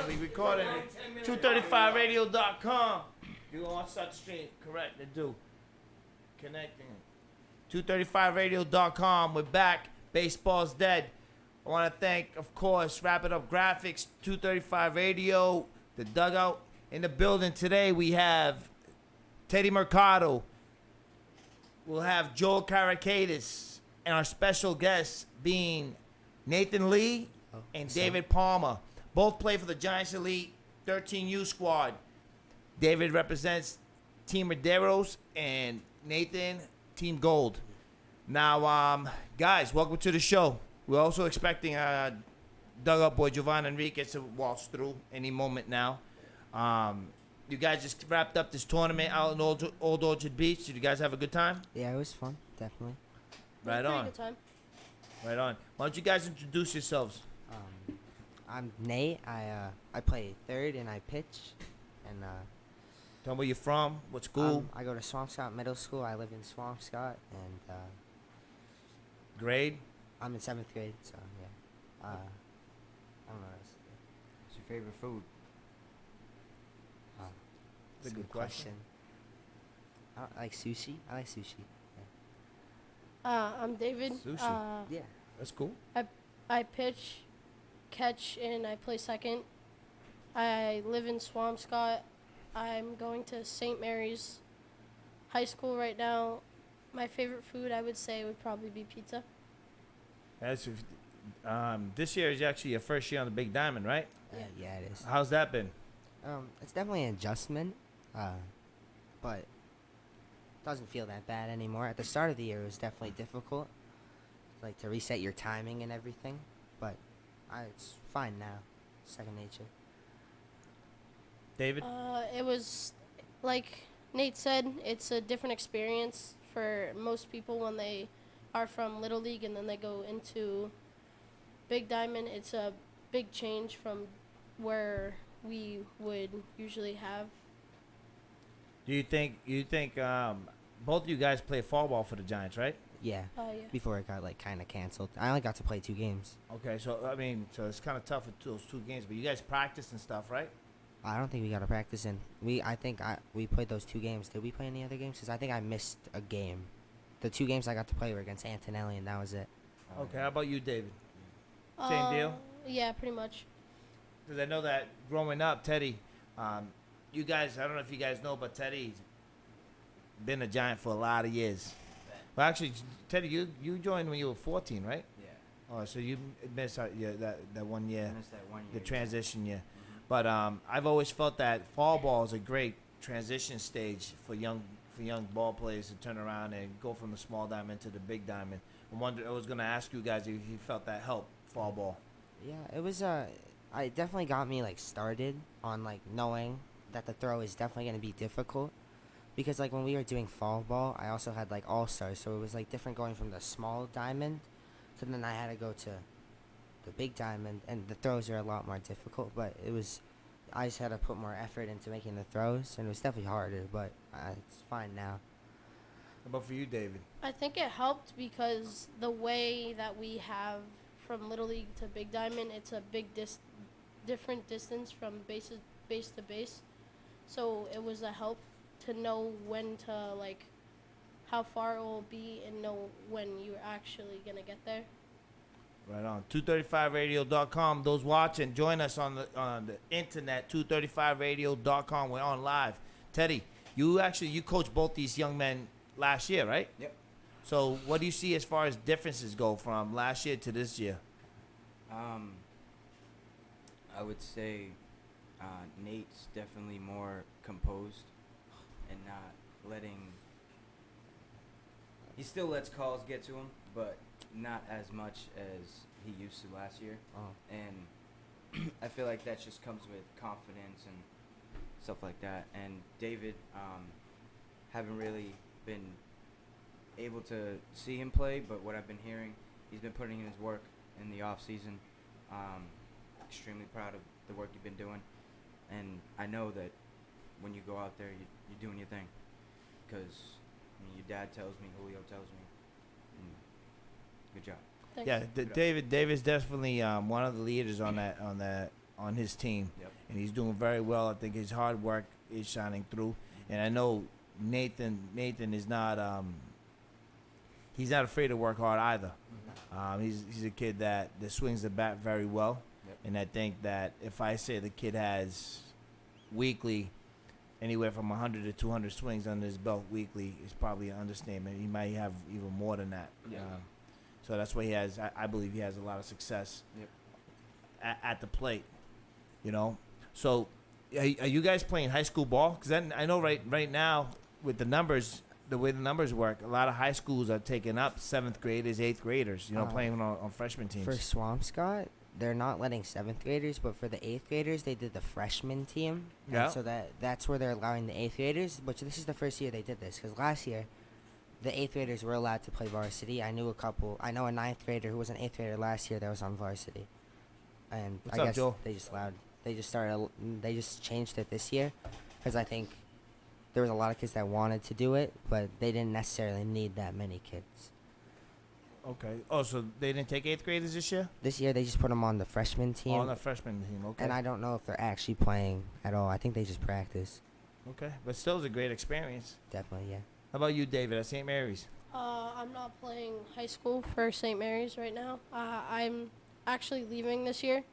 We recording it. 235radio.com. You go on start the stream. Correct, they do. Connecting. 235radio.com. We're back. Baseball's dead. I want to thank, of course, Wrap It Up Graphics, 235 Radio, the Dugout. In the building today, we have Teddy Mercado. We'll have Joel Karakakis, and our special guests being Nathan Lee and David Palmer. Both play for the Giants Elite 13U squad. David represents Team Maderos and Nathan Team Gold. Now, guys, welcome to the show. We're also expecting Dugout boy Jovan Enriquez to waltz through any moment now. You guys just wrapped up this tournament out in Old Orchard Beach. Did you guys have a good time? Yeah, it was fun, definitely. Right on. Good time. Right on. Why don't you guys introduce yourselves? I'm Nate. I play third and I pitch. And Tell me where you're from, what school, I go to Swampscott Middle School. I live in Swampscott, and grade. I'm in 7th grade. So yeah, I don't know what else to say. What's your favorite food? That's a good question. I like sushi. I like sushi. I'm David. Sushi. Yeah. That's cool. I pitch, catch, and I play second. I live in Swampscott. I'm going to St. Mary's High School right now. My favorite food, I would say, would probably be pizza. That's this year is actually your first year on the Big Diamond, right? Yeah, it is. How's that been? It's definitely an adjustment, but it doesn't feel that bad anymore. At the start of the year, it was definitely difficult, like to reset your timing and everything. But it's fine now. Second nature. David? It was, like Nate said, it's a different experience for most people when they are from Little League and then they go into Big Diamond. It's a big change from where we would usually have. Do you think both of you guys play fall ball for the Giants, right? Yeah. Yeah. Before it got like kind of canceled, I only got to play 2 games. Okay, so so it's kind of tough with those 2 games, but you guys practice and stuff, right? I don't think we got to practice in. I think we played those 2 games. Did we play any other games? Because I think I missed a game. The 2 games I got to play were against Antonelli, and that was it. Okay, how about you, David? Same deal? Yeah, pretty much. Because I know that growing up, Teddy, you guys, I don't know if you guys know, but Teddy's been a Giant for a lot of years. Well, actually, Teddy, you joined when you were 14, right? Yeah. Oh, so you missed that 1 year, I missed that 1 year. the transition year. But I've always felt that fall ball is a great transition stage for young ball players to turn around and go from the small diamond to the big diamond. I was going to ask you guys if you felt that helped fall ball. Yeah, it was. It definitely got me like started on like knowing that the throw is definitely going to be difficult, because like when we were doing fall ball, I also had like all stars, so it was like different going from the small diamond to then I had to go to the big diamond, and the throws are a lot more difficult. But I just had to put more effort into making the throws, and it was definitely harder, but it's fine now. How about for you, David? I think it helped because the way that we have from Little League to Big Diamond, it's a big different distance from base to base. So it was a help to know when to, like, how far it will be and know when you're actually going to get there. Right on. 235radio.com. Those watching, join us on the internet, 235radio.com. We're on live. Teddy, you coached both these young men last year, right? Yep. So what do you see as far as differences go from last year to this year? I would say Nate's definitely more composed and not letting. He still lets calls get to him, but not as much as he used to last year. Oh. And I feel like that just comes with confidence and stuff like that. And David, haven't really been able to see him play, but what I've been hearing, he's been putting in his work in the off season. Extremely proud of the work you've been doing, and I know that when you go out there, you're doing your thing, because your dad tells me, Julio tells me, good job. Thanks. Yeah, David's definitely one of the leaders on that on his team, Yep. and he's doing very well. I think his hard work is shining through, and I know Nathan is not he's not afraid to work hard either. He's a kid that swings the bat very well, Yep. and I think that if I say the kid has weekly anywhere from 100 to 200 swings under his belt weekly, is probably an understatement. He might have even more than that. Yeah. So that's why he has. I believe he has a lot of success Yep. at the plate. You know, so are you guys playing high school ball? Because I know right now with the numbers, the way the numbers work, a lot of high schools are taking up 7th graders, 8th graders. You know, playing on freshman teams. For Swampscott, they're not letting 7th graders, but for the 8th graders, they did the freshman team. And Yeah. so that's where they're allowing the 8th graders. But this is the first year they did this, because last year, the 8th graders were allowed to play varsity. I know a 9th grader who was an 8th grader last year that was on varsity. And What's I up, guess Joe? they just changed it this year, because I think there was a lot of kids that wanted to do it, but they didn't necessarily need that many kids. Okay. Oh, so they didn't take 8th graders this year? This year, they just put them on the freshman team. Oh, on the freshman team. Okay. And I don't know if they're actually playing at all. I think they just practice. Okay, but still, it's a great experience. Definitely, yeah. How about you, David, at St. Mary's? I'm not playing high school for St. Mary's right now. I'm actually leaving this year.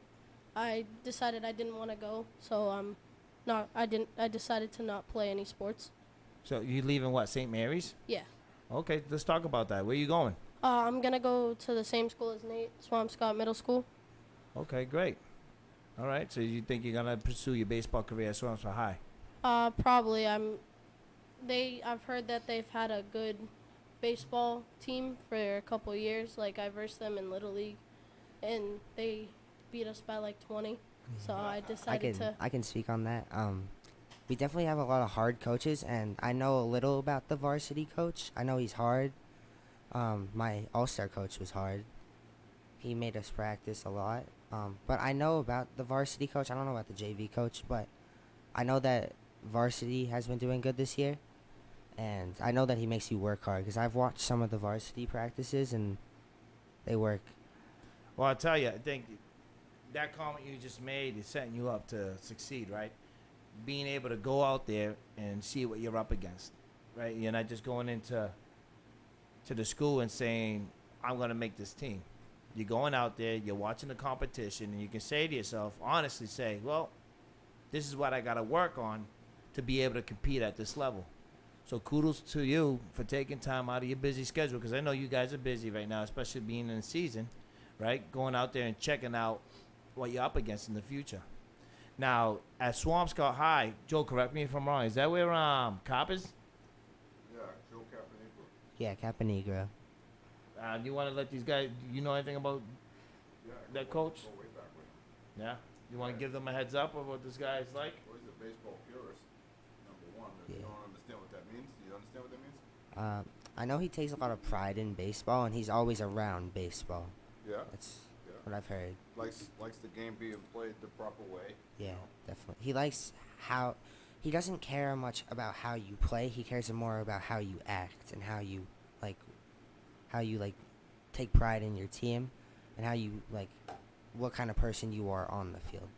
I decided I didn't want to go, so I decided to not play any sports. So you leaving what, St. Mary's? Yeah. Okay, let's talk about that. Where you going? I'm gonna go to the same school as Nate, Swampscott Middle School. Okay, great. All right, so you think you're gonna pursue your baseball career at Swampscott High? Probably. I've heard that they've had a good baseball team for a couple of years. Like I versed them in Little League, and they beat us by like 20. So I decided to. I can speak on that. We definitely have a lot of hard coaches, and I know a little about the varsity coach. I know he's hard. My all-star coach was hard. He made us practice a lot. But I know about the varsity coach. I don't know about the JV coach, but I know that varsity has been doing good this year. And I know that he makes you work hard, because I've watched some of the varsity practices, and they work. Well, I'll tell you, I think that comment you just made is setting you up to succeed, right? Being able to go out there and see what you're up against, right? You're not just going into the school and saying, I'm going to make this team. You're going out there, you're watching the competition, and you can say to yourself, honestly say, well, this is what I got to work on to be able to compete at this level. So kudos to you for taking time out of your busy schedule, because I know you guys are busy right now, especially being in the season, right? Going out there and checking out what you're up against in the future. Now, at Swampscott High, Joe, correct me if I'm wrong, is that where Cop is? Yeah, Joe Caponegro. Yeah, Caponegro. Do you want to let these guys, do you know anything about Yeah, that coach? Go way back with him. Yeah? You want to give them a heads up of what this guy is like? Well, he's a baseball purist, number one. If you Yeah. don't understand what that means, do you understand what that means? I know he takes a lot of pride in baseball, and he's always around baseball. Yeah. That's Yeah. what I've heard. Likes the game being played the proper way. Yeah, definitely. He likes how he doesn't care much about how you play. He cares more about how you act and how you take pride in your team, and how you what kind of person you are on the field.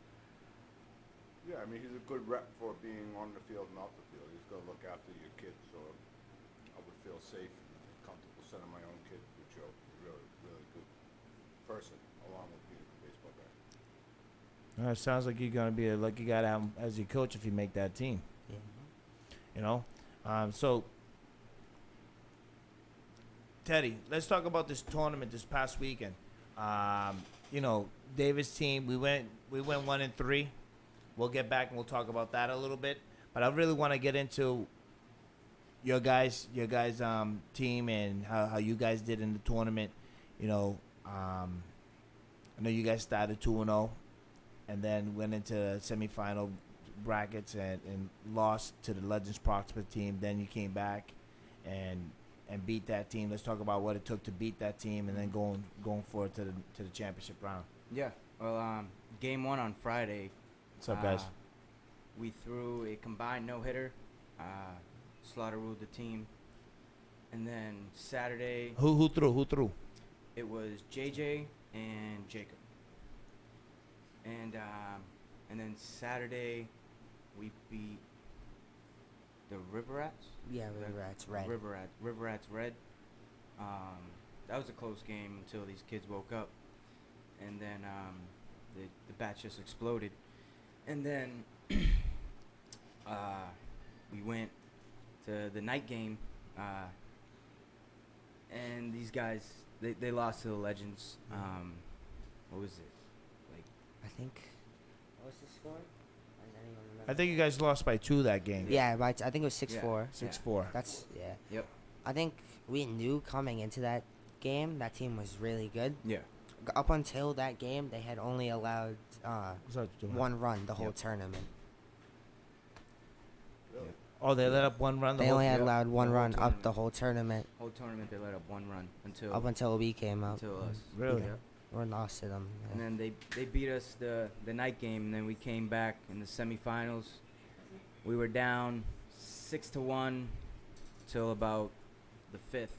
Yeah, I mean he's a good rep for being on the field and off the field. He's gonna look after your kids, so I would feel safe and comfortable sending my own kid with Joe. He's a really, really good person, along with being a good baseball guy. It sounds like you're going to be a lucky guy to have him as your coach if you make that team. Yeah. You know? So, Teddy, let's talk about this tournament this past weekend. You know, David's team, we went 1-3. We'll get back and we'll talk about that a little bit. But I really want to get into your guys' team and how you guys did in the tournament. You know, I know you guys started 2-0 and then went into semifinal brackets and lost to the Legends Prospect team. Then you came back and beat that team. Let's talk about what it took to beat that team and then going forward to the championship round. Yeah. Well, game one on Friday. What's up, guys? We threw a combined no-hitter. Slaughter ruled the team. And then Saturday, Who threw? it was JJ and Jacob. And And then Saturday, we beat the River Rats. Yeah, River Rats Red. River Rats Red. That was a close game until these kids woke up, and then the bats just exploded, and then we went to the night game, and these guys they lost to the Legends. What was it? Like I think. What was the score? I don't even remember. I think you guys lost by 2 that game. Yeah, but I think it was 6-4. 6-4. That's yeah. Yep. I think we knew coming into that game that team was really good. Yeah. Up until that game, they had only allowed What's that doing? one run the whole Yep. tournament. Really? Oh, they let up one run. The They whole only had yeah, allowed one the whole run up tournament. the whole tournament, Whole tournament they let up one run until up until we came out. until us. Really? Yeah. We lost to them. And then they beat us the night game, and then we came back in the semifinals. We were down 6-1 till about the fifth,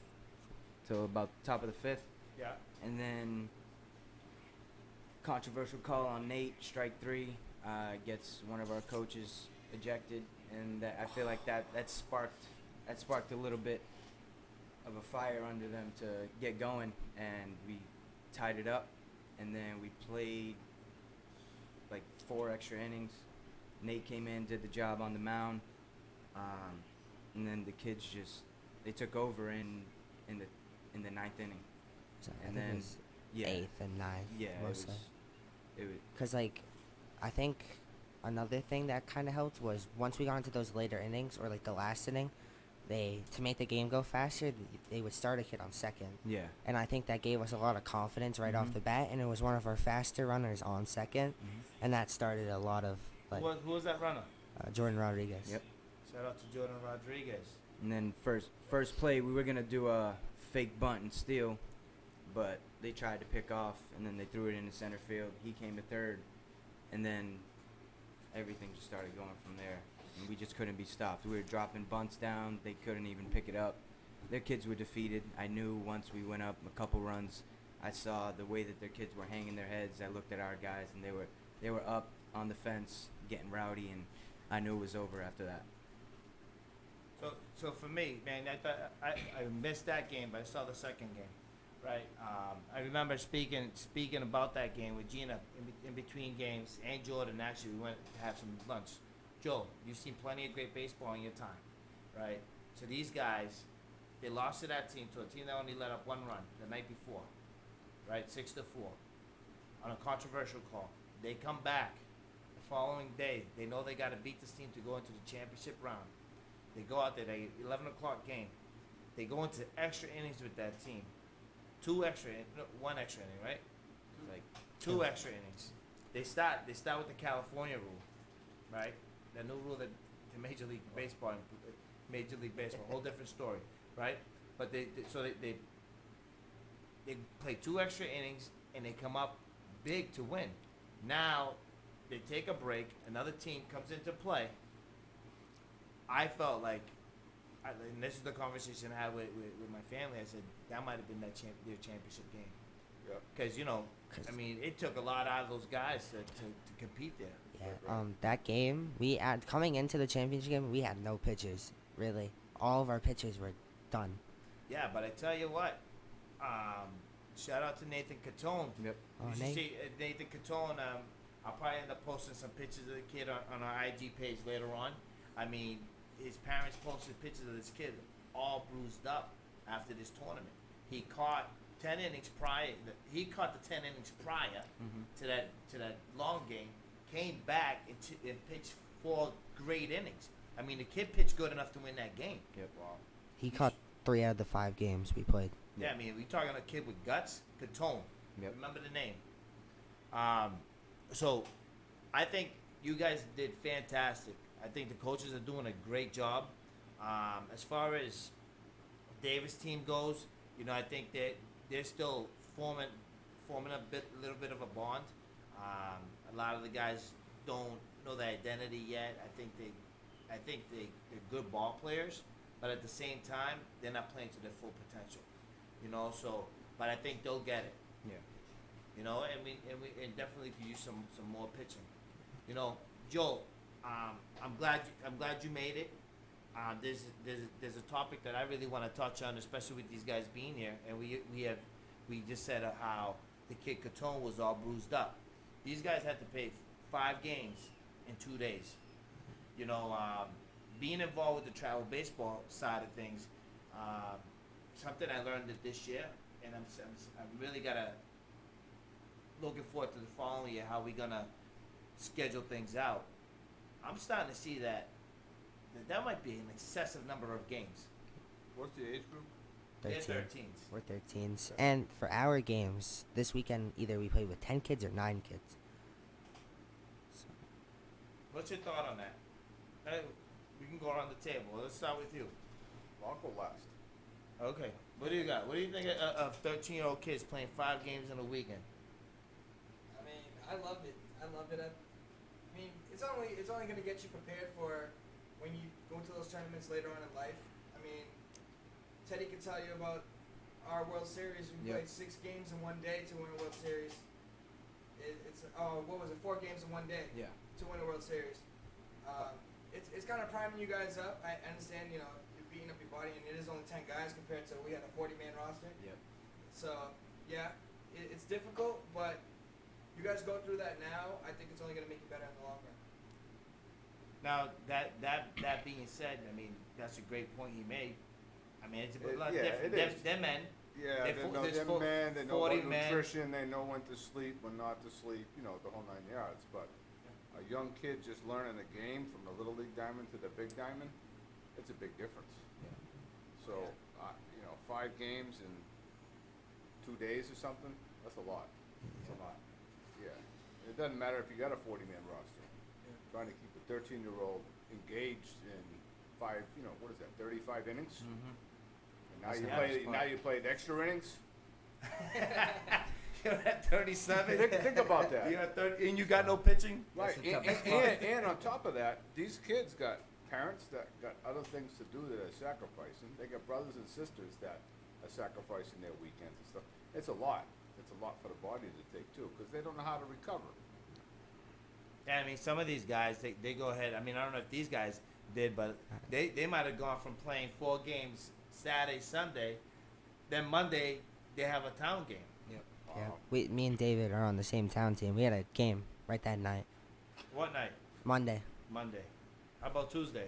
till about top of the fifth, Yeah. and then controversial call on Nate, strike 3, gets one of our coaches ejected, and I feel like that sparked a little bit of a fire under them to get going, and we tied it up, and then we played like 4 extra innings. Nate came in, did the job on the mound, and then the kids they took over in the 9th inning. So I and think then- it was Yeah, 8th and 9th. yeah, it was. Because, like, I think another thing that kind of helped was once we got into those later innings, or, like, the last inning, to make the game go faster, they would start a kid on second. Yeah. And I think that gave us a lot of confidence right off Mhm. the bat, and it was one of our faster runners on second, and that started a lot of, like, Who was that runner? Jordan Rodriguez. Yep. Shout out to Jordan Rodriguez. And then first play, we were gonna do a fake bunt and steal, but they tried to pick off, and then they threw it into center field. He came to third, and then everything just started going from there. And we just couldn't be stopped. We were dropping bunts down. They couldn't even pick it up. Their kids were defeated. I knew once we went up a couple runs, I saw the way that their kids were hanging their heads. I looked at our guys, and they were up on the fence getting rowdy, and I knew it was over after that. So for me, man, I missed that game, but I saw the second game, right? I remember speaking about that game with Gina in between games, and Jordan. Actually, we went to have some lunch. Joe, you've seen plenty of great baseball in your time, right? So these guys, they lost to that team, to a team that only let up one run the night before, right? 6-4, on a controversial call. They come back the following day. They know they got to beat this team to go into the championship round. They go out there, they 11 o'clock game. They go into extra innings with that team. One extra inning, right? It's like 2 extra innings. They start with the California rule, right? The new rule that the Major League Baseball, whole different story, right? But they play 2 extra innings and they come up big to win. Now they take a break, another team comes into play. I felt like, and this is the conversation I had with my family. I said that might have been their championship game. Yeah. Because I mean, it took a lot out of those guys to compete there. Yeah. That game, coming into the championship game, we had no pitchers, really. All of our pitchers were done. Yeah, but I tell you what, shout out to Nathan Catone. Yep. Oh, You should Nate? see Nathan Catone. I'll probably end up posting some pictures of the kid on our IG page later on. I mean, his parents posted pictures of this kid all bruised up after this tournament. He caught 10 innings prior. He caught the 10 innings prior to that long game. Came back and pitched 4 great innings. I mean, the kid pitched good enough to win that game. Yep. Wow. He caught 3 out of the 5 games we played. Yeah, I mean, we talking a kid with guts, Catone. Yep. Remember the name. So, I think you guys did fantastic. I think the coaches are doing a great job. As far as Davis' team goes, I think that they're still forming a little bit of a bond. A lot of the guys don't know their identity yet. I think they're good ball players, but at the same time, they're not playing to their full potential. So, but I think they'll get it. Yeah. And we definitely could use some more pitching. You know, Joel, I'm glad you made it. There's a topic that I really want to touch on, especially with these guys being here, and we just said how the kid Catone was all bruised up. These guys had to play 5 games in 2 days. You know, being involved with the travel baseball side of things, something I learned it this year, and I'm really looking forward to the following year how we gonna schedule things out. I'm starting to see that might be an excessive number of games. What's the age group? They're 13. 13s. We're 13s. And for our games, this weekend, either we play with 10 kids or 9 kids. So, What's your thought on that? We can go around the table. Let's start with you. I'll go last. Okay. What do you got? What do you think of 13-year-old kids playing 5 games in a weekend? I mean, I love it. I mean, it's only going to get you prepared for when you go to those tournaments later on in life. I mean, Teddy can tell you about our World Series. We Yep. played 6 games in one day to win a World Series. It's 4 games in one day Yeah. to win a World Series. It's kind of priming you guys up. I understand, you're beating up your body, and it is only 10 guys compared to we had a 40-man roster. Yep. So, yeah, it's difficult, but you guys go through that now. I think it's only going to make you better in the long run. Now that being said, I mean that's a great point he made. I mean it's a lot yeah, different. it is. Them men. Yeah, They they fo- know there's them fo- men, they know 40 about men. nutrition, they know when to sleep, when not to sleep, the whole 9 yards. But a young kid just learning the game from the little league diamond to the big diamond, it's a big difference. Yeah. So, 5 games in 2 days or something, that's a lot. It's a lot. Yeah. It doesn't matter if you got a 40-man roster. Trying to keep a 13-year-old engaged in 35 innings? Mm-hmm. And now That's you the play. hardest Now part. you played extra innings. You're at 37. Think about that. You're at 30, and you got no pitching. Right, That's the and, toughest and, part. and on top of that, these kids got parents that got other things to do that are sacrificing. They got brothers and sisters that are sacrificing their weekends and stuff. It's a lot. It's a lot for the body to take too, because they don't know how to recover. Yeah, I mean some of these guys they go ahead. I mean I don't know if these guys did, but they might have gone from playing 4 games Saturday, Sunday, then Monday they have a town game. Yep. yeah. Me and David are on the same town team. We had a game right that night. What night? Monday. Monday. How about Tuesday?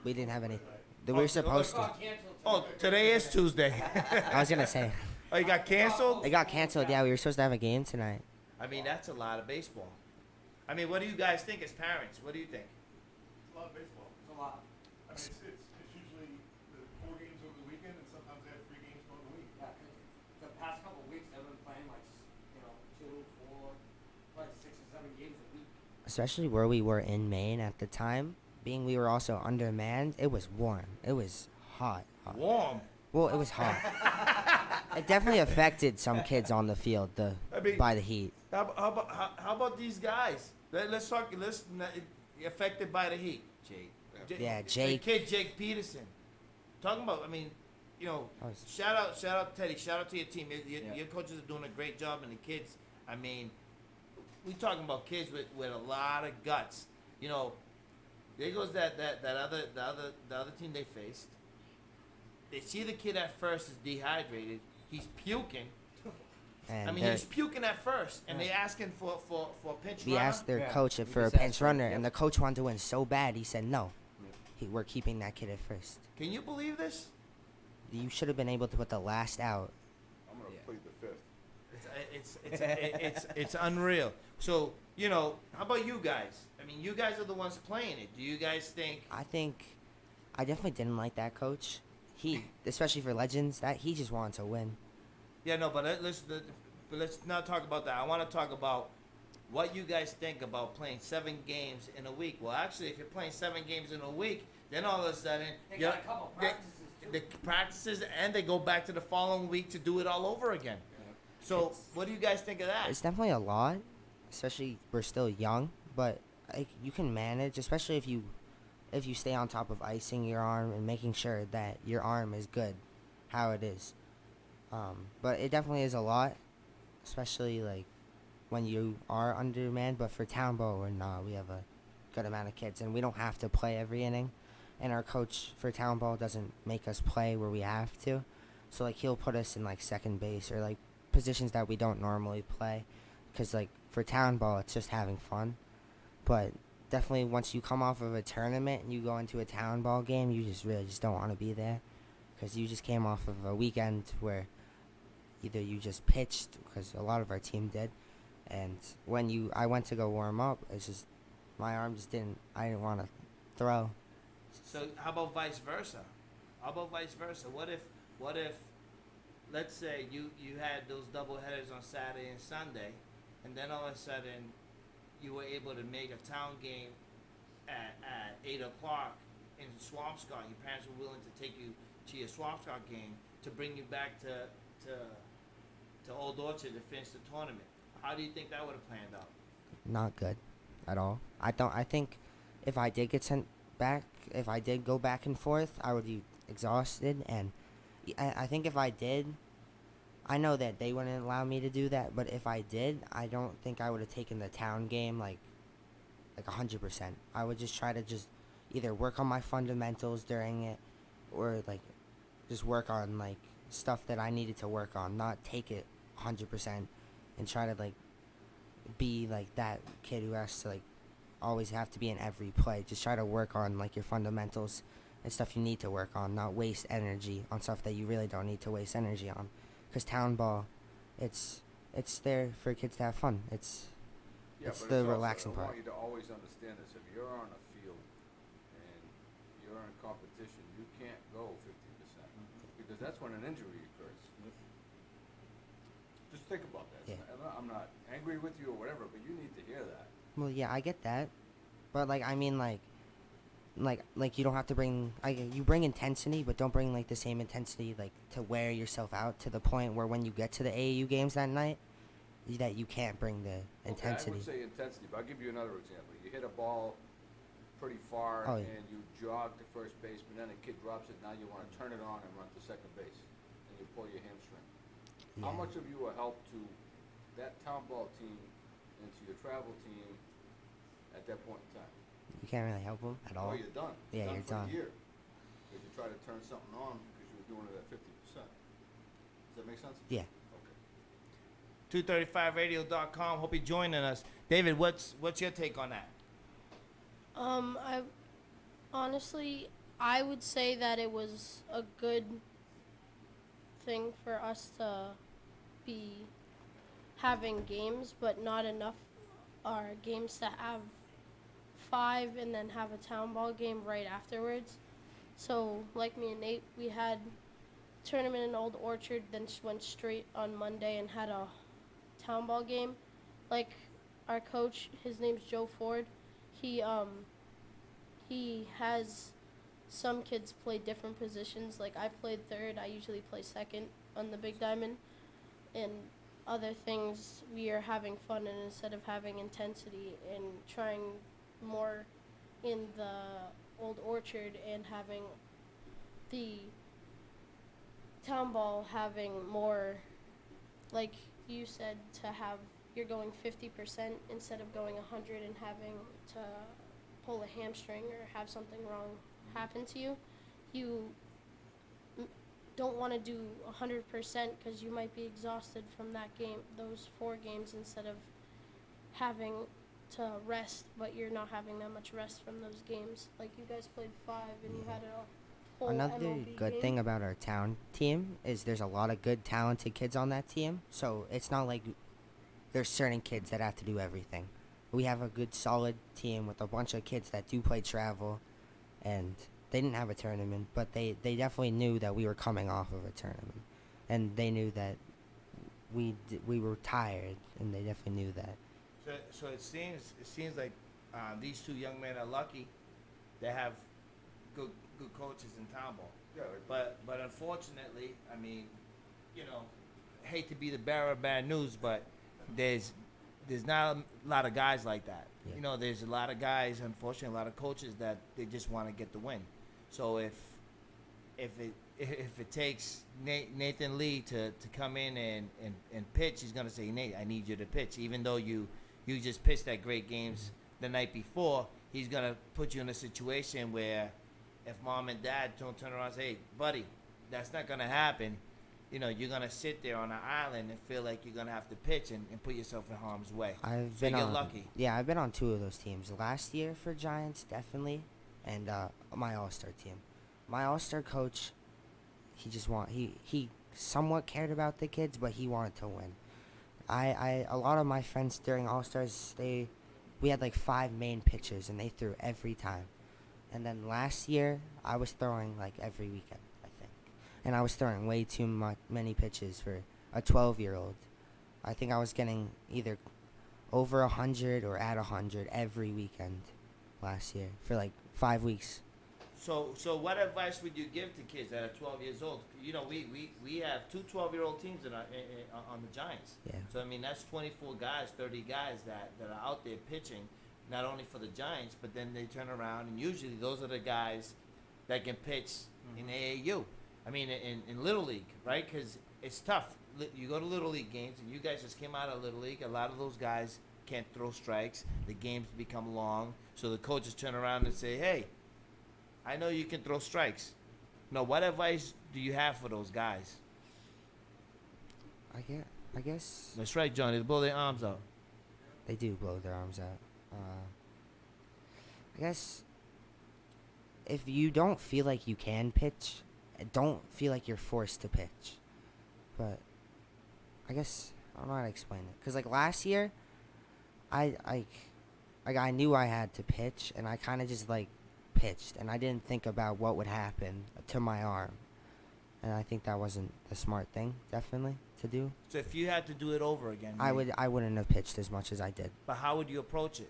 We didn't have any. We Oh, were supposed to. Oh, today is Tuesday. I was going to say. Oh, you got canceled? It got canceled. Yeah, we were supposed to have a game tonight. I mean, that's a lot of baseball. I mean, what do you guys think as parents? What do you think? It's a lot of baseball. It's a lot. I mean, it's usually the 4 games over the weekend, and sometimes they have 3 games during the week. Yeah, 'cause the past couple of weeks they've been playing 2, 4, like 6 or 7 games a week. Especially where we were in Maine at the time. Being we were also undermanned, it was warm. It was hot. Warm. Well, it was hot. It definitely affected some kids on the field I mean- by the heat. How about these guys? Let's talk. Affected by the heat. Jake. Yeah, The Jake. kid Jake Peterson. Talking about. I mean, That was- shout out Teddy. Shout out to your team. Yeah. Your coaches are doing a great job, and the kids. I mean, we talking about kids with a lot of guts. There goes the other team they faced. They see the kid at first is dehydrated. He's puking. And I mean, they're- he's puking at first, and they asking for a pinch we runner. asked their Yeah, coach we for a just asked pinch for it, runner, yep. and the coach wanted to win so bad. He said no. Yep. We're keeping that kid at first. Can you believe this? You should have been able to put the last out. I'm gonna Yeah. plead the 5th. It's unreal. So how about you guys? I mean, you guys are the ones playing it. Do you guys think? I definitely didn't like that coach. He, especially for Legends, that he just wanted to win. Yeah, no, but let's not talk about that. I want to talk about what you guys think about playing 7 games in a week. Well, actually, if you're playing 7 games in a week, then all of a sudden They you're- got a couple they- practices too. the practices, and they go back to the following week to do it all over again. So, what do you guys think of that? It's definitely a lot, especially we're still young, but you can manage, especially if you stay on top of icing your arm and making sure that your arm is good, how it is. But it definitely is a lot, especially when you are undermanned. But for town ball, we're not. We have a good amount of kids, and we don't have to play every inning. And our coach for town ball doesn't make us play where we have to. So like he'll put us in like second base or like positions that we don't normally play, because like for town ball it's just having fun. But definitely once you come off of a tournament and you go into a town ball game, you just really just don't want to be there, because you just came off of a weekend where either you just pitched, because a lot of our team did, and when I went to go warm up, it's just my arm just I didn't want to throw. So how about vice versa? What if, let's say you had those double headers on Saturday and Sunday, and then all of a sudden you were able to make a town game at 8 o'clock in Swampscott. Your parents were willing to take you to your Swampscott game to bring you back to Old Orchard to finish the tournament. How do you think that would have planned out? Not good at all. I think if I did get sent back, if I did go back and forth, I would be exhausted. And I think if I did, I know that they wouldn't allow me to do that, but if I did, I don't think I would have taken the town game like 100%. I would just try to just either work on my fundamentals during it, or like just work on like stuff that I needed to work on, not take it 100% and try to like be like that kid who has to like always have to be in every play. Just try to work on like your fundamentals and stuff you need to work on, not waste energy on stuff that you really don't need to waste energy on. Because town ball, it's there for kids to have fun. It's Yeah, the but also, relaxing I part. want you to always understand this. If you're on a field and you're in competition, you can't go 50%, because that's when an injury occurs. Just think about that. Yeah. I'm not angry with you or whatever, but you need to hear that. Well, yeah, I get that, but like I mean, like you don't have to bring you bring intensity, but don't bring like the same intensity like to wear yourself out to the point where when you get to the AAU games that night, that you can't bring the intensity. Okay, I would say intensity, but I'll give you another example. You hit a ball pretty far Oh, yeah. and you jog to first base, but then a kid drops it. Now you want to turn it on and run to second base, and you pull your hamstring. How Yeah. much of you will help to that town ball team and to your travel team at that point in time? You can't really help them at all. Oh, you're done. Yeah, you're for done. a year. Because you try to turn something on because you were doing it at 50%. Does that make sense? Yeah. Okay. 235radio.com. Hope you're joining us. David, what's your take on that? I honestly, I would say that it was a good thing for us to be having games, but not enough are games to have 5 and then have a town ball game right afterwards. So like me and Nate, we had tournament in Old Orchard, then went straight on Monday and had a town ball game. Like our coach, his name's Joe Ford. He has some kids play different positions. Like I played third, I usually play second on the Big Diamond. And other things, we are having fun, and instead of having intensity and trying more in the Old Orchard and having the town ball having more, like you said, to have, you're going 50% instead of going 100 and having to pull a hamstring or have something wrong happen to you. You don't want to do 100% because you might be exhausted from that game, those 4 games, instead of having to rest, but you're not having that much rest from those games. Like you guys played 5 and you had a whole Another MLB good game. thing about our town team is there's a lot of good, talented kids on that team. So it's not like there's certain kids that have to do everything. We have a good, solid team with a bunch of kids that do play travel, and they didn't have a tournament, but they definitely knew that we were coming off of a tournament, and they knew that we were tired, and they definitely knew that. So it seems like these 2 young men are lucky. They have good coaches in town ball. Yeah, But unfortunately, I mean, you know, hate to be the bearer of bad news, but there's not a lot of guys like that. Yeah. You know, there's a lot of guys, unfortunately, a lot of coaches that they just want to get the win. So if if it takes Nathan Lee to come in and pitch, he's gonna say, Nate, I need you to pitch, even though you just pitched that great games the night before. He's gonna put you in a situation where if mom and dad don't turn around and say, hey, buddy, that's not gonna happen. You know, you're gonna sit there on an island and feel like you're gonna have to pitch and put yourself in harm's way. I've So been you're on. lucky. Yeah, I've been on 2 of those teams. Last year for Giants, definitely, and my All-Star team. My All-Star coach, he somewhat cared about the kids, but he wanted to win. A lot of my friends during All-Stars, we had like 5 main pitchers, and they threw every time. And then last year, I was throwing like every weekend, I think, and I was throwing way too many pitches for a 12-year-old. I think I was getting either over 100 or at 100 every weekend last year for like 5 weeks. So what advice would you give to kids that are 12 years old? You know, we have 2 12-year-old teams on the Giants. Yeah. So I mean, that's 24 guys, 30 guys that are out there pitching, not only for the Giants, but then they turn around and usually those are the guys that can pitch in AAU. I mean, in Little League, right? Because it's tough. You go to Little League games, and you guys just came out of Little League. A lot of those guys can't throw strikes. The games become long, so the coaches turn around and say, hey, I know you can throw strikes. No, what advice do you have for those guys? I guess That's right, Johnny. They blow their arms out. they do blow their arms out. I guess if you don't feel like you can pitch, don't feel like you're forced to pitch. But I guess I don't know how to explain it. Cause like last year, I knew I had to pitch, and I kind of just like pitched, and I didn't think about what would happen to my arm. And I think that wasn't the smart thing, definitely, to do. So if you had to do it over again, I Nate, wouldn't have pitched as much as I did. But how would you approach it?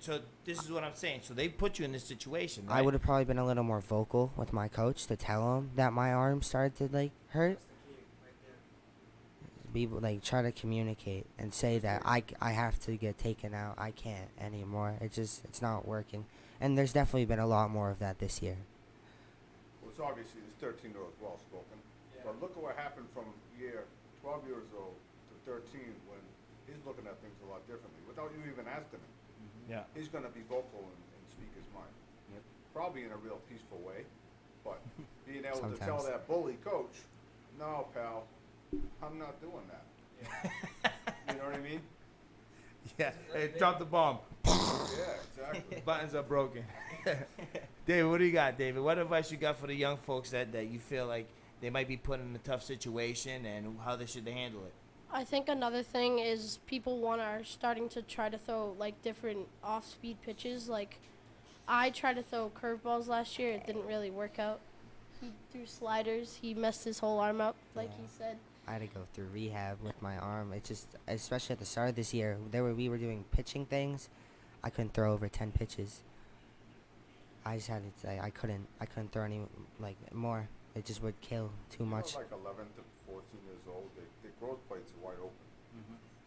So this is what I'm saying. So they put you in this situation, right? I would have probably been a little more vocal with my coach to tell him that my arm started to like hurt. That's the key right there. Be like try to communicate and say that I have to get taken out. I can't anymore. It's not working. And there's definitely been a lot more of that this year. Well, it's obviously this 13-year-old well spoken. Yeah. But look at what happened from 12 years old to 13 when he's looking at things a lot differently without you even asking him. Yeah. He's going to be vocal and speak his mind. Yep. Probably in a real peaceful way, but being able to tell Sometimes. that bully coach, no, pal, I'm not doing that. You know what I mean? Yeah. Hey, drop the bomb. Yeah, exactly. Buttons are broken. David, what do you got, David? What advice you got for the young folks that you feel like they might be put in a tough situation and how they should handle it? I think another thing is people are starting to try to throw like different off-speed pitches. Like I tried to throw curveballs last year. It didn't really work out. He threw sliders. He messed his whole arm up, like he said. I had to go through rehab with my arm. It just, especially at the start of this year, we were doing pitching things. I couldn't throw over 10 pitches. I just had to say I couldn't throw any like more. It just would kill too much. Like 11 to 14 years old, their growth plates are wide open.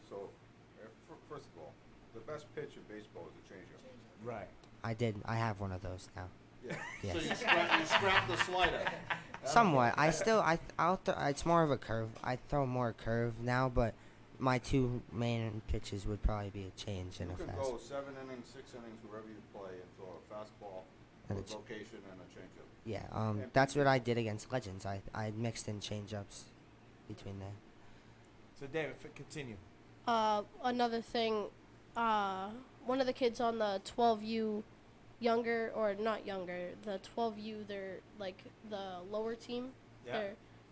So, first of all, the best pitch in baseball is a changeup. Right. I have one of those now. Yeah. Yes. So you scrap the slider. Somewhat. It's more of a curve. I throw more curve now, but my 2 main pitches would probably be a change and You a can fast. go 7 innings, 6 innings, wherever you play, and throw a fastball, And with a ch- location, and a changeup. Yeah, that's what I did against Legends. I mixed in change-ups between there. So David, continue. Another thing, one of the kids on the 12U younger, or not younger, the 12U, they're like the lower team. Yeah.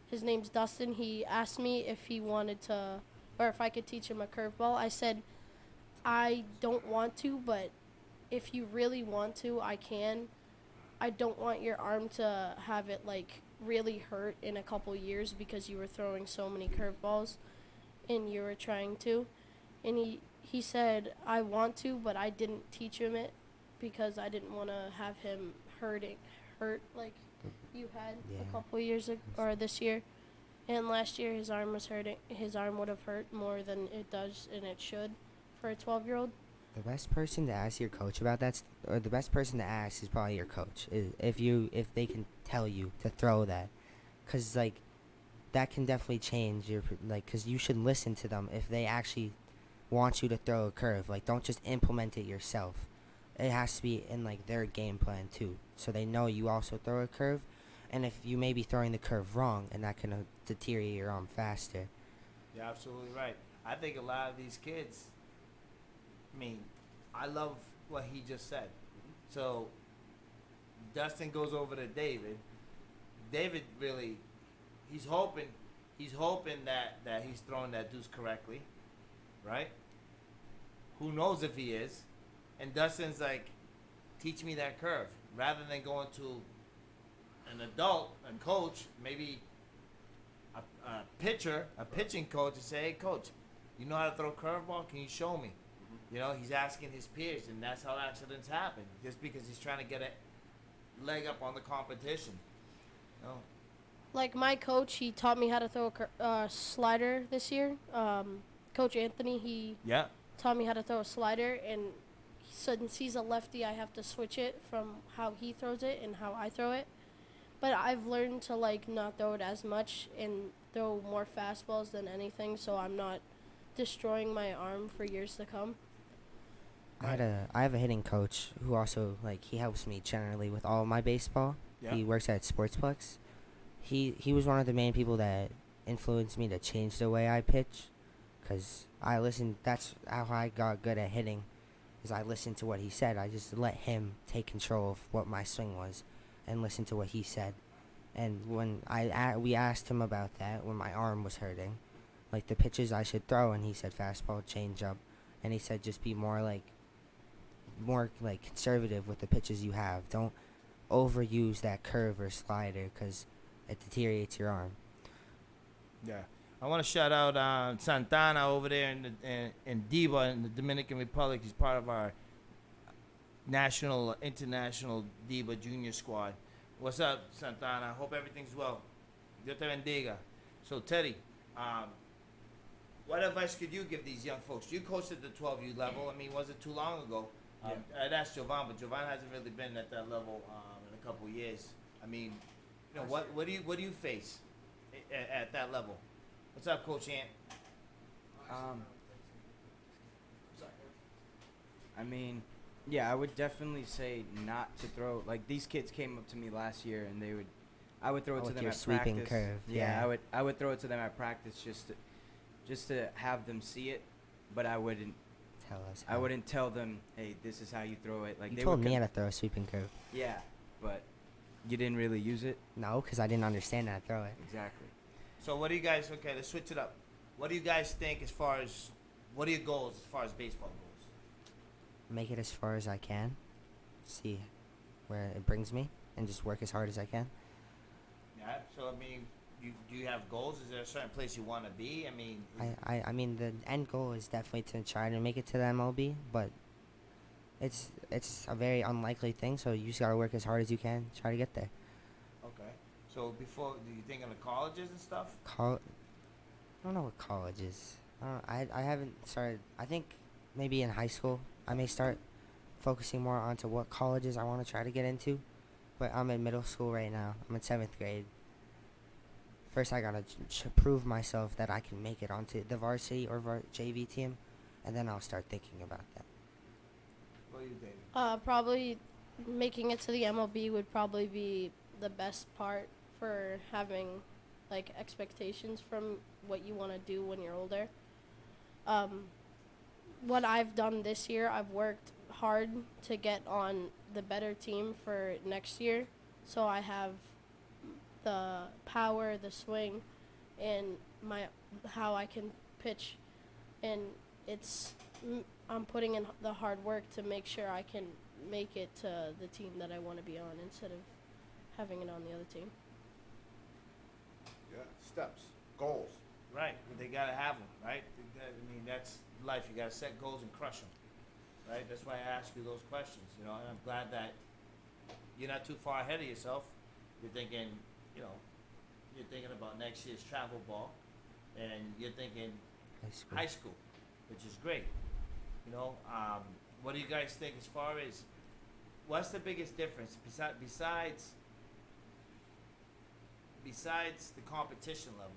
His name's Dustin. He asked me if he wanted to, or if I could teach him a curveball. I said, I don't want to, but if you really want to, I can. I don't want your arm to have it like really hurt in a couple years because you were throwing so many curveballs and you were trying to. And he said, I want to, but I didn't teach him it because I didn't want to have him hurt like you had Yeah. a couple years ago, or this year. And last year his arm was hurting. His arm would have hurt more than it does, and it should for a 12-year-old. The best person to ask your coach about that, or the best person to ask is probably your coach. If they can tell you to throw that, because like that can definitely change your like, because you should listen to them if they actually want you to throw a curve. Like, don't just implement it yourself. It has to be in like their game plan too, so they know you also throw a curve. And if you may be throwing the curve wrong, and that can deteriorate your arm faster. You're absolutely right. I think a lot of these kids, I mean, I love what he just said. So Dustin goes over to David. David really, he's hoping that he's throwing that deuce correctly, right? Who knows if he is? And Dustin's like, teach me that curve, rather than going to an adult and coach, maybe a pitching coach, and say, hey coach, you know how to throw a curveball? Can you show me? You know, he's asking his peers, and that's how accidents happen, just because he's trying to get a leg up on the competition. You know? Like my coach, he taught me how to throw a slider this year. Coach Anthony, he Yeah. taught me how to throw a slider, and since he's a lefty, I have to switch it from how he throws it and how I throw it. But I've learned to like not throw it as much and throw more fastballs than anything, so I'm not destroying my arm for years to come. I have a hitting coach who also like he helps me generally with all of my baseball. Yeah. He works at Sportsplex. He was one of the main people that influenced me to change the way I pitch, cause I listened. That's how I got good at hitting, is I listened to what he said. I just let him take control of what my swing was, and listen to what he said. And when we asked him about that when my arm was hurting, like the pitches I should throw, and he said fastball, changeup, and he said just be more conservative with the pitches you have. Don't overuse that curve or slider because it deteriorates your arm. Yeah. I want to shout out Santana over there in Diva in the Dominican Republic. He's part of our international Diva junior squad. What's up, Santana? Hope everything's well. Dios te bendiga. So, Teddy, what advice could you give these young folks? You coached at the 12U level. I mean, was it too long ago? I'd asked Jovan, but Jovan hasn't really been at that level in a couple of years. I mean, you know, what do you face at that level? What's up, Coach Ant? I mean, yeah, I would definitely say not to throw. Like, these kids came up to me last year, and I would throw it to With them your at sweeping practice. curve, Yeah, yeah. I would throw it to them at practice just to have them see it, but I wouldn't Tell us. I wouldn't tell them, hey, this is how you throw it. Like, You they told would me how to throw a sweeping curve. yeah, but you didn't really use it. No, because I didn't understand how to throw it. Exactly. So what do you guys? Okay, let's switch it up. What do you guys think as far as what are your goals as far as baseball goes? Make it as far as I can. See where it brings me, and just work as hard as I can. Yeah. So I mean, do you have goals? Is there a certain place you want to be? I mean, I mean the end goal is definitely to try to make it to the MLB, but it's a very unlikely thing. So you just gotta work as hard as you can, try to get there. okay. So before, do you think of the colleges and stuff? I don't know what college is. I haven't started. I think maybe in high school I may start focusing more onto what colleges I want to try to get into. But I'm in middle school right now. I'm in 7th grade. First, I gotta prove myself that I can make it onto the varsity or JV team, and then I'll start thinking about that. What do you think? Probably making it to the MLB would probably be the best part for having like expectations from what you want to do when you're older. What I've done this year, I've worked hard to get on the better team for next year, so I have the power, the swing, and how I can pitch, and I'm putting in the hard work to make sure I can make it to the team that I want to be on instead of having it on the other team. Yeah, steps, goals. Right. But they gotta have them, right? I mean, that's life. You gotta set goals and crush them, right? That's why I ask you those questions, you know. And I'm glad that you're not too far ahead of yourself. You're thinking, you know, you're thinking about next year's travel ball, and you're thinking high school, which is great. You know, what do you guys think as far as what's the biggest difference besides besides the competition level,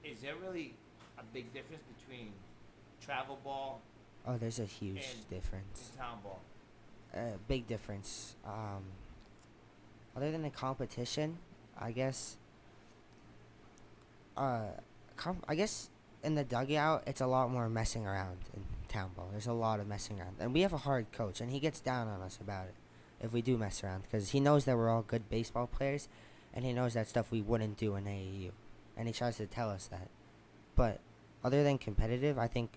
is there really a big difference between travel ball Oh, there's a huge And- difference. and town ball? Big difference. Other than the competition, I guess. I guess in the dugout, it's a lot more messing around in town ball. There's a lot of messing around, and we have a hard coach, and he gets down on us about it if we do mess around, because he knows that we're all good baseball players, and he knows that stuff we wouldn't do in AAU, and he tries to tell us that. But other than competitive, I think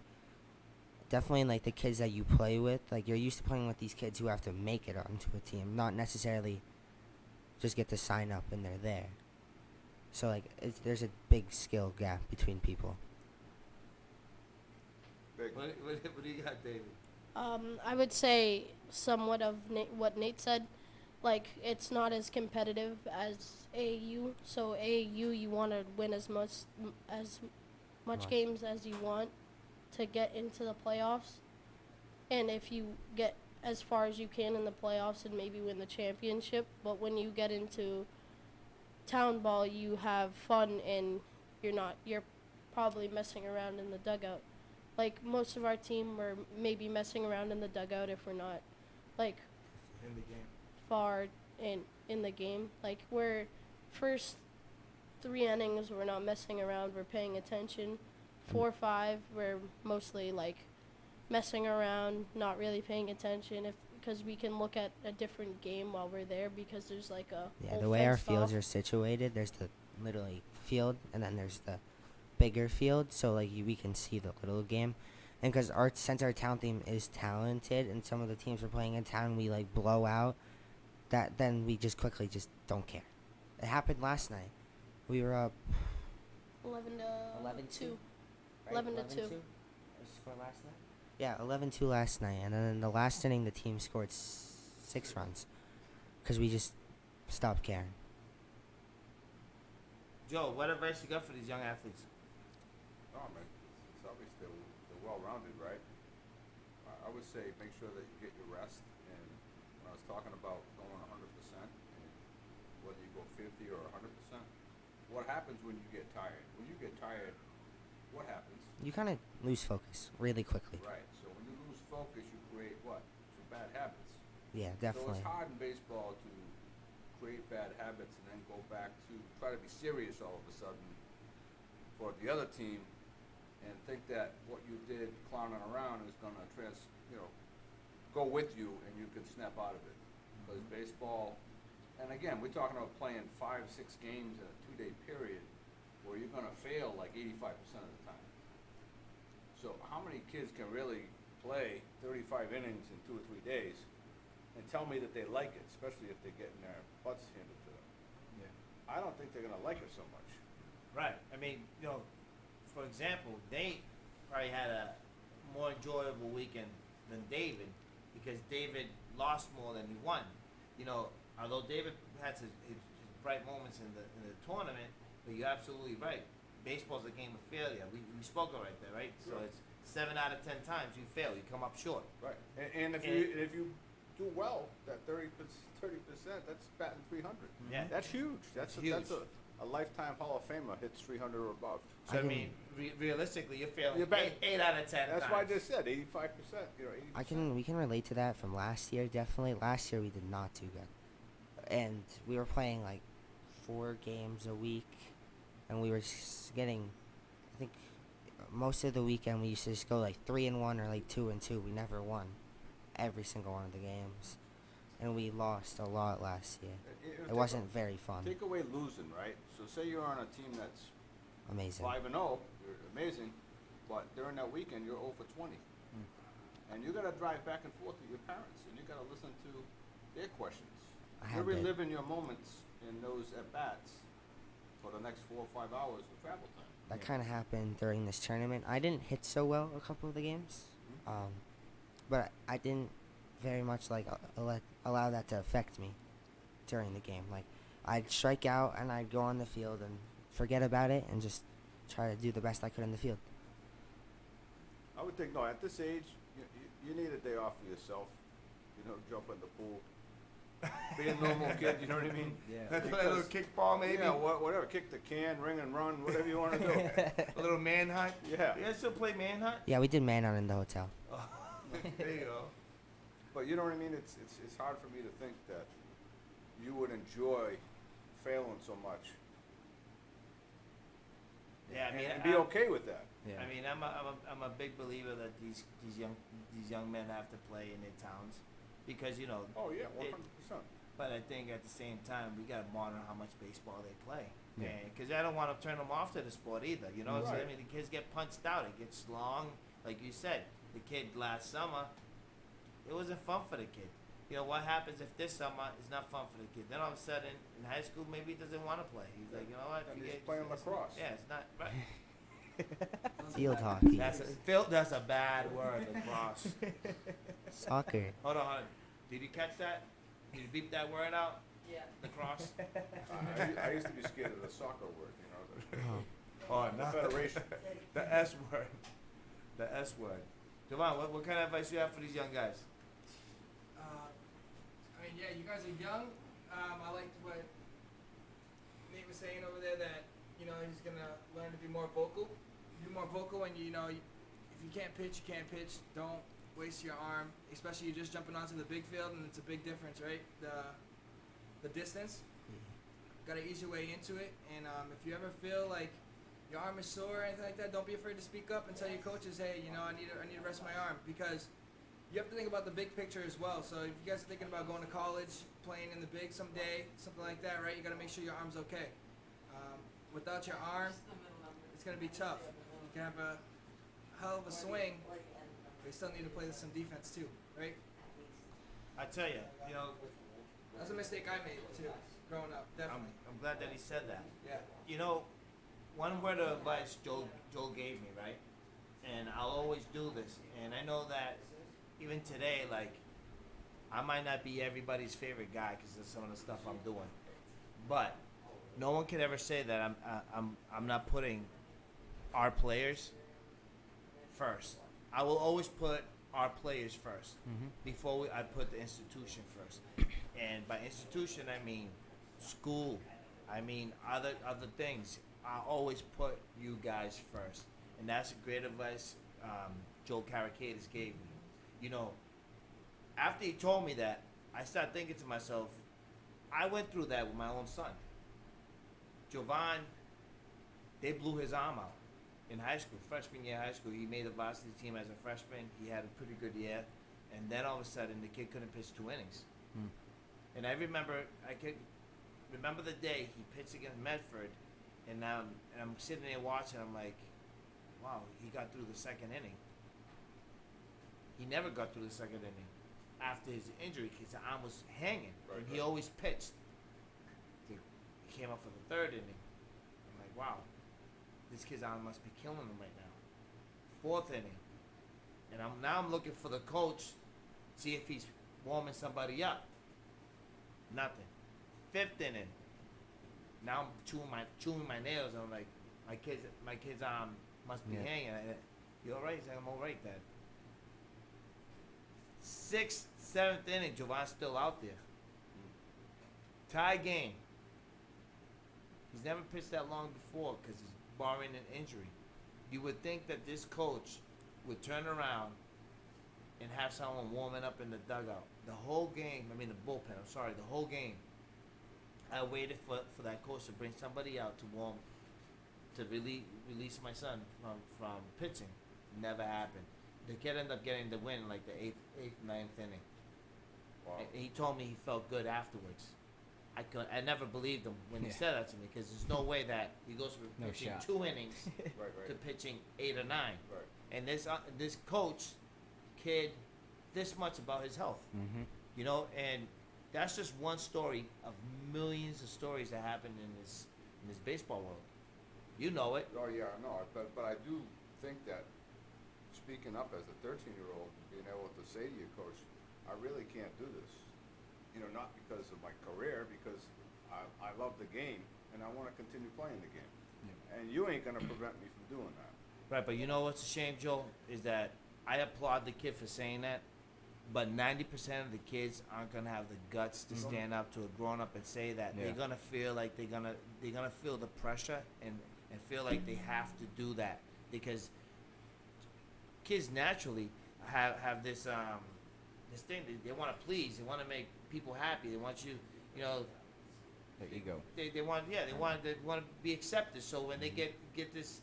definitely like the kids that you play with, like you're used to playing with these kids who have to make it onto a team, not necessarily just get to sign up and they're there. So like there's a big skill gap between people. Big. What do you got, David? I would say somewhat of what Nate said. Like, it's not as competitive as AAU. So AAU, you want to win as much Much. games as you want to get into the playoffs. And if you get as far as you can in the playoffs and maybe win the championship, but when you get into town ball, you have fun and you're probably messing around in the dugout. Like, most of our team were maybe messing around in the dugout if we're not, like, In the game. far in the game. Like, we're first 3 innings, we're not messing around, we're paying attention. 4, 5, we're mostly, like, messing around, not really paying attention, because we can look at a different game while we're there, because there's, like, a Yeah, whole the way our fenced fields off. are situated, there's the literally field, and then there's the bigger field, so like we can see the little game. And because since our town team is talented, and some of the teams we're playing in town we like blow out, that then we just quickly just don't care. It happened last night. We were up 11 to 11-2. 2. 11 to 2. Score last night? Yeah, 11-2 last night, and then in the last inning the team scored 6 runs because we just stopped caring. Joe, what advice you got for these young athletes? No, man, it's obvious they're well-rounded, right? I would say make sure that you get your rest, and when I was talking about going 100%, and whether you go 50 or 100%, what happens when you get tired? When you get tired, what happens? You kind of lose focus really quickly. Right, so when you lose focus, you create what? Some bad habits. Yeah, So definitely. it's hard in baseball to create bad habits and then go back to try to be serious all of a sudden for the other team and think that what you did clowning around is going to go with you and you can snap out of it. Because baseball, and again, we're talking about playing 5-6 games in a 2-day period where you're going to fail like 85% of the time. So how many kids can really play 35 innings in 2 or 3 days and tell me that they like it, especially if they're getting their butts handed to them? Yeah. I don't think they're gonna like it so much. Right. I mean, for example, Nate probably had a more enjoyable weekend than David because David lost more than he won. Although David had his bright moments in the tournament, but you're absolutely right. Baseball's a game of failure. We spoke it right there, right? So Sure. it's 7 out of 10 times you fail, you come up short. Right. And if you do well, that 30%, that's batting 300. Yeah. That's huge. That's Huge. a lifetime Hall of Famer hits 300 or above. So I can- mean, realistically, you're failing You're batting- 8 out of 10 That's times. why I just said 85%. 80%. We can relate to that from last year. Definitely, last year we did not do good, and we were playing like 4 games a week, and we were just getting. I think most of the weekend we used to just go like 3-1 or like 2-2. We never won every single one of the games, and we lost a lot last year. It wasn't very fun. Take away losing, right? So say you're on a team that's Amazing. 5-0, you're amazing, but during that weekend you're 0 for 20. And you gotta drive back and forth with your parents, and you gotta listen to their questions. I You're had that. reliving your moments in those at-bats for the next 4 or 5 hours of travel time. That kind of happened during this tournament. I didn't hit so well a couple of the games, but I didn't very much like allow that to affect me during the game. Like I'd strike out and I'd go on the field and forget about it and just try to do the best I could in the field. I would think, no, at this age, you need a day off for yourself. Jump in the pool, Be a normal kid, you know what I mean? Yeah. Play a little kickball maybe. Yeah, whatever. Kick the can, ring and run, whatever you want to do. A little manhunt. Yeah. You guys still play manhunt? Yeah, we did man out in the hotel. There you go. But you know what I mean? It's hard for me to think that you would enjoy failing so much. Yeah, I mean, and be okay with that. Yeah. I mean, I'm a big believer that these young men have to play in their towns, because you know. Oh yeah, it- 100%. But I think at the same time we gotta monitor how much baseball they play, Yeah. because I don't want to turn them off to the sport either. You know, so, I Right. mean, the kids get punched out. It gets long, like you said. The kid last summer, it wasn't fun for the kid. You know what happens if this summer is not fun for the kid? Then all of a sudden in high school maybe he doesn't want to play. He's like, you know what? And he's forget- playing it's- lacrosse. Yeah, it's not right. Field hockey. That's a bad word, lacrosse. Soccer. Hold on. Did you catch that? Did you beep that word out? Yeah. Lacrosse. I used to be scared of the soccer word, you know. Oh, The federation. The S word. The S word. Javon, what kind of advice you have for these young guys? I mean, yeah, you guys are young. I liked what Nate was saying over there, that, you know, he's going to learn to be more vocal. Be more vocal, and, you know, if you can't pitch, you can't pitch. Don't waste your arm, especially you're just jumping onto the big field, and it's a big difference, right? The distance. Got to ease your way into it, and if you ever feel like your arm is sore or anything like that, don't be afraid to speak up and tell your coaches, hey, you know, I need to rest my arm, because you have to think about the big picture as well. So if you guys are thinking about going to college, playing in the big someday, something like that, right? You got to make sure your arm's okay. Without your arm, it's gonna be tough. You can have a hell of a swing, but you still need to play some defense too, right? I tell you, you know, That's a mistake I made too, growing up. Definitely. I'm glad that he said that. Yeah. You know, one word of advice Joe gave me, right? And I'll always do this. And I know that even today, like, I might not be everybody's favorite guy because of some of the stuff I'm doing, but no one can ever say that I'm not putting our players first. I will always put our players 1st before I put the institution first. And by institution, I mean school. I mean other things. I always put you guys first, and that's great advice Joel Caracades gave me. You know, after he told me that, I started thinking to myself, I went through that with my own son. Jovan, they blew his arm out in high school, freshman year of high school. He made the varsity team as a freshman. He had a pretty good year, and then all of a sudden, the kid couldn't pitch 2 innings. And I could remember the day he pitched against Medford, and I'm sitting there watching. I'm like, wow, he got through the second inning. He never got through the second inning after his injury because the arm was hanging, and he always pitched. He came up for the third inning. I'm like, wow, this kid's arm must be killing him right now. Fourth inning, and I'm looking for the coach, see if he's warming somebody up. Nothing. Fifth inning. Now I'm chewing my nails. And I'm like, my kid's arm must be hanging. You all right? He's like, I'm all right, Dad. 6th, 7th inning, Jovan's still out there. Tie game. He's never pitched that long before because he's barring an injury. You would think that this coach would turn around and have someone warming up in the dugout. The whole game, the bullpen, the whole game. I waited for that coach to bring somebody out to release my son from pitching. Never happened. The kid ended up getting the win in like the 8th, 9th inning. Wow. And he told me he felt good afterwards. I never believed him when he said that to me because there's no way that he goes from No pitching shot. 2 innings Right. to pitching 8 or 9. Right. And this coach cared this much about his health. You know, and that's just one story of millions of stories that happen in this baseball world. You know it. Oh yeah, no, but I do think that speaking up as a 13-year-old, being able to say to your coach, I really can't do this. You know, not because of my career, because I love the game and I want to continue playing the game. And you ain't gonna prevent me from doing that. Right, but you know what's a shame, Joe, is that I applaud the kid for saying that, but 90% of the kids aren't gonna have the guts to stand up to a grown up and say that. Yeah. They're gonna feel like they're gonna feel the pressure and feel like they have to do that because kids naturally have this this thing they want to please, they want to make people happy, they want you know The ego. they want to be accepted. So when they get this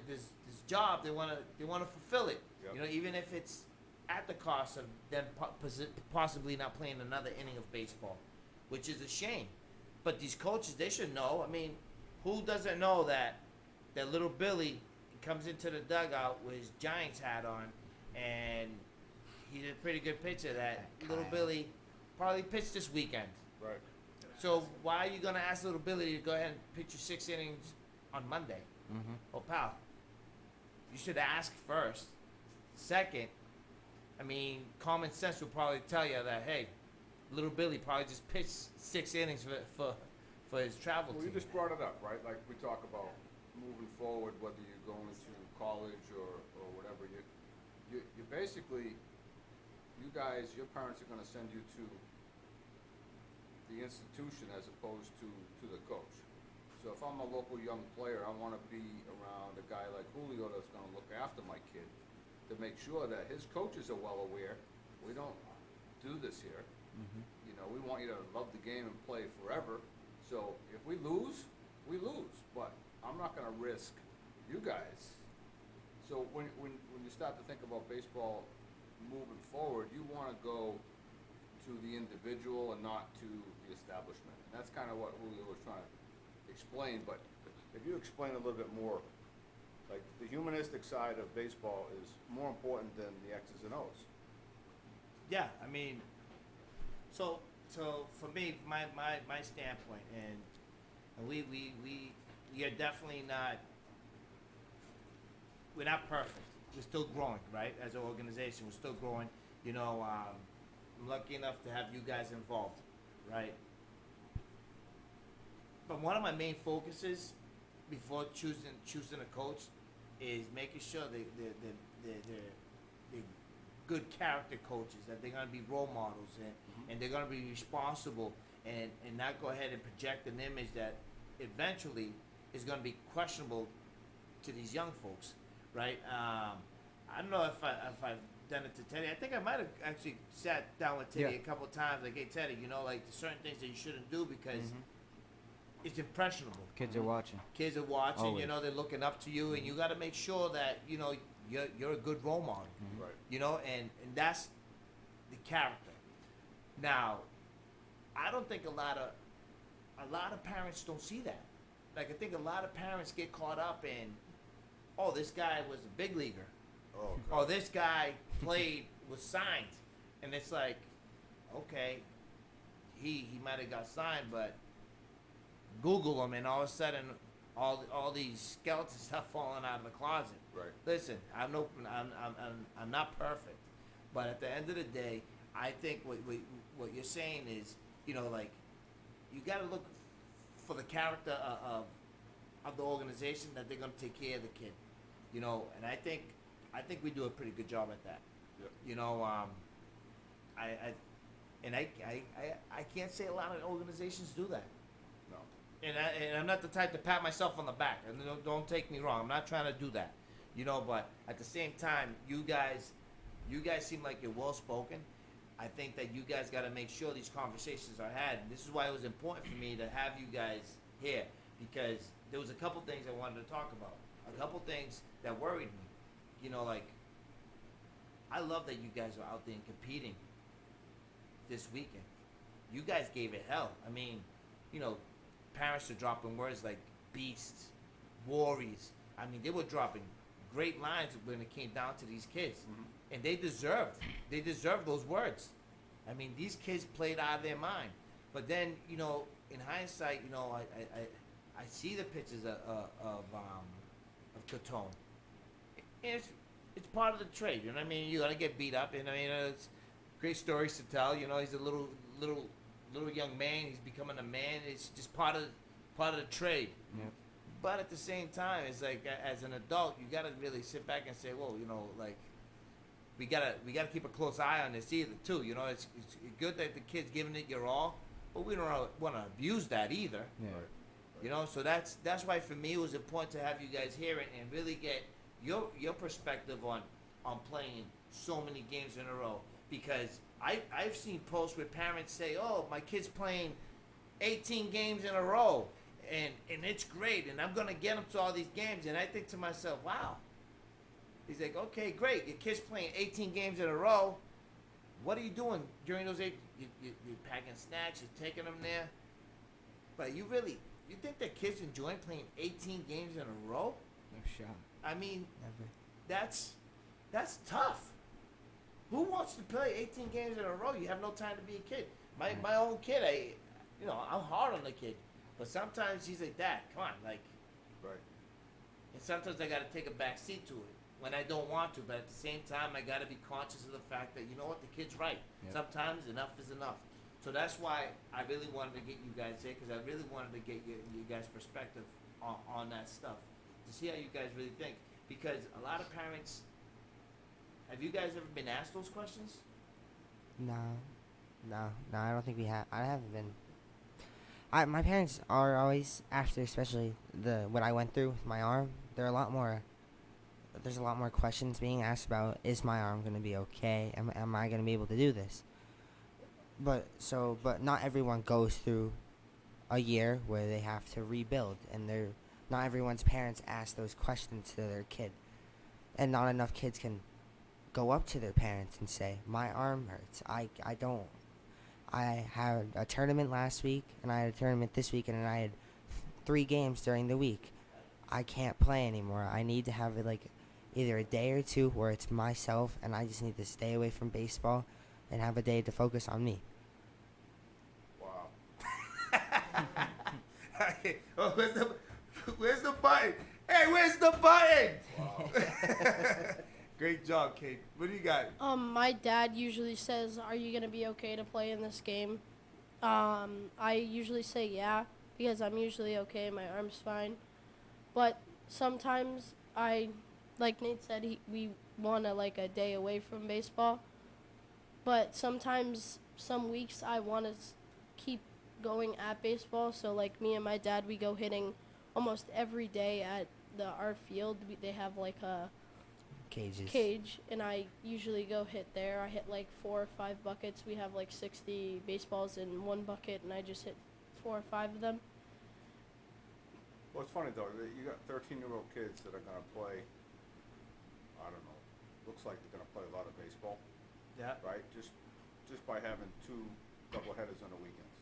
this job, they want to fulfill it. Yep. You know, even if it's at the cost of them possibly not playing another inning of baseball, which is a shame. But these coaches, they should know. I mean, who doesn't know that little Billy comes into the dugout with his Giants hat on, and he's a pretty good pitcher. That little Billy probably pitched this weekend. Right. So why are you gonna ask little Billy to go ahead and pitch your 6 innings on Monday? Mm-hmm. Oh, pal, you should ask first. Second, I mean, common sense would probably tell you that, hey, little Billy probably just pitched 6 innings for his travel Well, you team. just brought it up, right? Like we talk about moving forward, whether you're going to college or whatever. You basically, you guys, your parents are going to send you to the institution as opposed to the coach. So if I'm a local young player, I want to be around a guy like Julio that's going to look after my kid to make sure that his coaches are well aware. We don't do this here. Mm-hmm. You know, we want you to love the game and play forever. So if we lose, we lose. But I'm not going to risk you guys. So when you start to think about baseball moving forward, you want to go to the individual and not to the establishment. And that's kind of what Julio was trying to explain. But if you explain a little bit more, like the humanistic side of baseball is more important than the X's and O's. Yeah, I mean, so for me, my standpoint, and we are definitely not. We're not perfect. We're still growing, right? As an organization, we're still growing. You know, I'm lucky enough to have you guys involved, right? But one of my main focuses before choosing a coach is making sure they're good character coaches, that they're going to be role models and they're going to be responsible and not go ahead and project an image that eventually is going to be questionable to these young folks, right? I don't know if I've done it to Teddy. I think I might have actually sat down with Teddy Yeah. a couple of times, like, hey, Teddy, you know, like, there's certain things that you shouldn't do because it's impressionable. Kids are watching. Kids are watching, Always. you know, they're looking up to you, and you got to make sure that, you know, you're a good role model, Right. you know, and that's the character. Now, I don't think a lot of parents don't see that. Like, I think a lot of parents get caught up in, oh, this guy was a big leaguer. Oh, Oh, this guy was signed. And it's like, okay, he might have got signed, but Google him, and all of a sudden, all these skeletons stuff falling out of the closet. Right. Listen, I'm not perfect, but at the end of the day, I think what you're saying is, you know, like, you got to look for the character of the organization, that they're going to take care of the kid, you know, and I think we do a pretty good job at that. Yep. You know, I can't say a lot of organizations do that. No. And I'm not the type to pat myself on the back. And don't take me wrong. I'm not trying to do that, you know. But at the same time, you guys seem like you're well spoken. I think that you guys got to make sure these conversations are had. And this is why it was important for me to have you guys here, because there was a couple things I wanted to talk about. A couple things that worried me. You know, like, I love that you guys are out there and competing this weekend. You guys gave it hell. I mean, you know, parents are dropping words like beasts, worries. I mean, they were dropping great lines when it came down to these kids. And they deserved those words. I mean, these kids played out of their mind. But then, you know, in hindsight, you know, I see the pictures of Catone. And it's part of the trade, you know what I mean? You're gonna get beat up, and I mean, it's great stories to tell. You know, he's a little young man. He's becoming a man. It's just part of the trade. Yep. But at the same time, it's like, as an adult, you gotta really sit back and say, well, you know, like, we gotta keep a close eye on this either too. You know, it's good that the kid's giving it your all, but we don't want to abuse that either. Yeah. You know, so that's why for me it was important to have you guys here and really get your perspective on playing so many games in a row, because I've seen posts where parents say, "Oh, my kid's playing 18 games in a row, and it's great, and I'm gonna get him to all these games," and I think to myself, "Wow." He's like, "Okay, great. Your kid's playing 18 games in a row. What are you doing during those 8? You're packing snacks. You're taking them there, but you think that kids enjoying playing 18 games in a row? No shot. I mean, Never. that's tough. Who wants to play 18 games in a row? You have no time to be a kid. My own kid, I'm hard on the kid, but sometimes he's like, "Dad, come on," like, Right. and sometimes I got to take a back seat to it when I don't want to, but at the same time, I got to be conscious of the fact that, you know what, the kid's right. Yep. Sometimes enough is enough. So that's why I really wanted to get you guys here, because I really wanted to get you guys' perspective on that stuff, to see how you guys really think. Because a lot of parents, have you guys ever been asked those questions? No, I don't think we have. I haven't been. My parents are always, after especially what I went through with my arm, there's a lot more questions being asked about, is my arm going to be okay? Am I going to be able to do this? But not everyone goes through a year where they have to rebuild, and not everyone's parents ask those questions to their kid. And not enough kids can go up to their parents and say, "My arm hurts. I had a tournament last week, and I had a tournament this week, and I had 3 games during the week. I can't play anymore. I need to have either a day or 2 where it's myself, and I just need to stay away from baseball and have a day to focus on me." Wow. Oh, where's the button? Hey, where's the button? Great job, Kate. What do you got? My dad usually says, "Are you gonna be okay to play in this game?" I usually say yeah, because I'm usually okay. My arm's fine, but sometimes like Nate said, we want a day away from baseball. But sometimes, some weeks, I want to keep going at baseball. So like me and my dad, we go hitting almost every day at our field. They have a Cages. cage, and I usually go hit there. I hit 4 or 5 buckets. We have 60 baseballs in one bucket, and I just hit 4 or 5 of them. Well, it's funny though, that you got 13-year-old kids that are gonna play, I don't know, looks like they're gonna play a lot of baseball, Yeah. right? Just by having 2 doubleheaders on the weekends.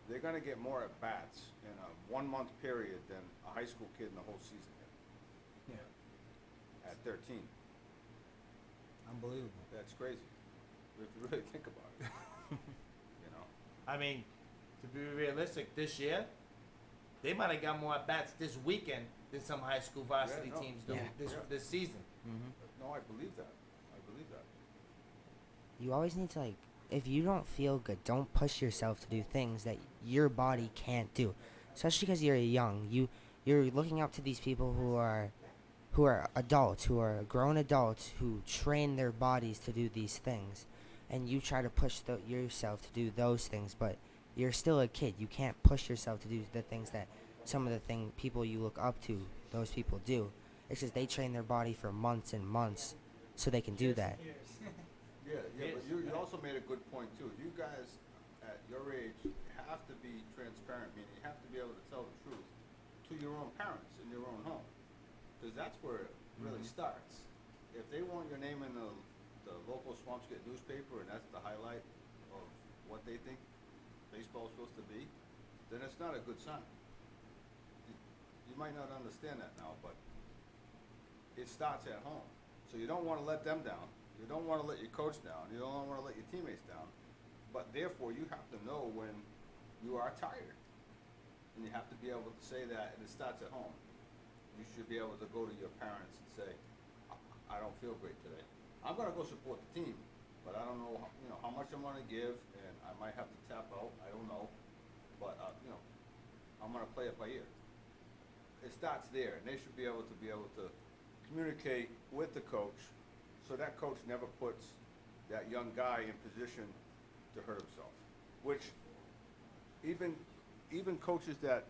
They're gonna get more at bats in a 1-month period than a high school kid in the whole season did Yeah. at 13. Unbelievable. That's crazy, if you really think about it. You know? I mean, to be realistic, this year, they might have got more at bats this weekend than some high school varsity Yeah, no. teams do Yeah. this season. No, I believe that. You always need to if you don't feel good, don't push yourself to do things that your body can't do. Especially because you're young. You're looking up to these people who are adults, who are grown adults, who train their bodies to do these things, and you try to push yourself to do those things, but you're still a kid. You can't push yourself to do the things that some of the people you look up to, those people do. It's just they train their body for months and months so they can do that. Yeah, but you also made a good point too. You guys, at your age, have to be transparent, meaning you have to be able to tell the truth to your own parents in your own home, because that's where it really starts. If they want your name in the local Swampscott newspaper and that's the highlight of what they think baseball is supposed to be, then it's not a good sign. You might not understand that now, but it starts at home. So you don't want to let them down. You don't want to let your coach down. You don't want to let your teammates down. But therefore, you have to know when you are tired. And you have to be able to say that, and it starts at home. You should be able to go to your parents and say, "I don't feel great today. I'm going to go support the team, but I don't know, how much I'm going to give, and I might have to tap out. I don't know. But, I'm going to play it by ear." It starts there, and they should be able to communicate with the coach so that coach never puts that young guy in position to hurt himself. Which even coaches that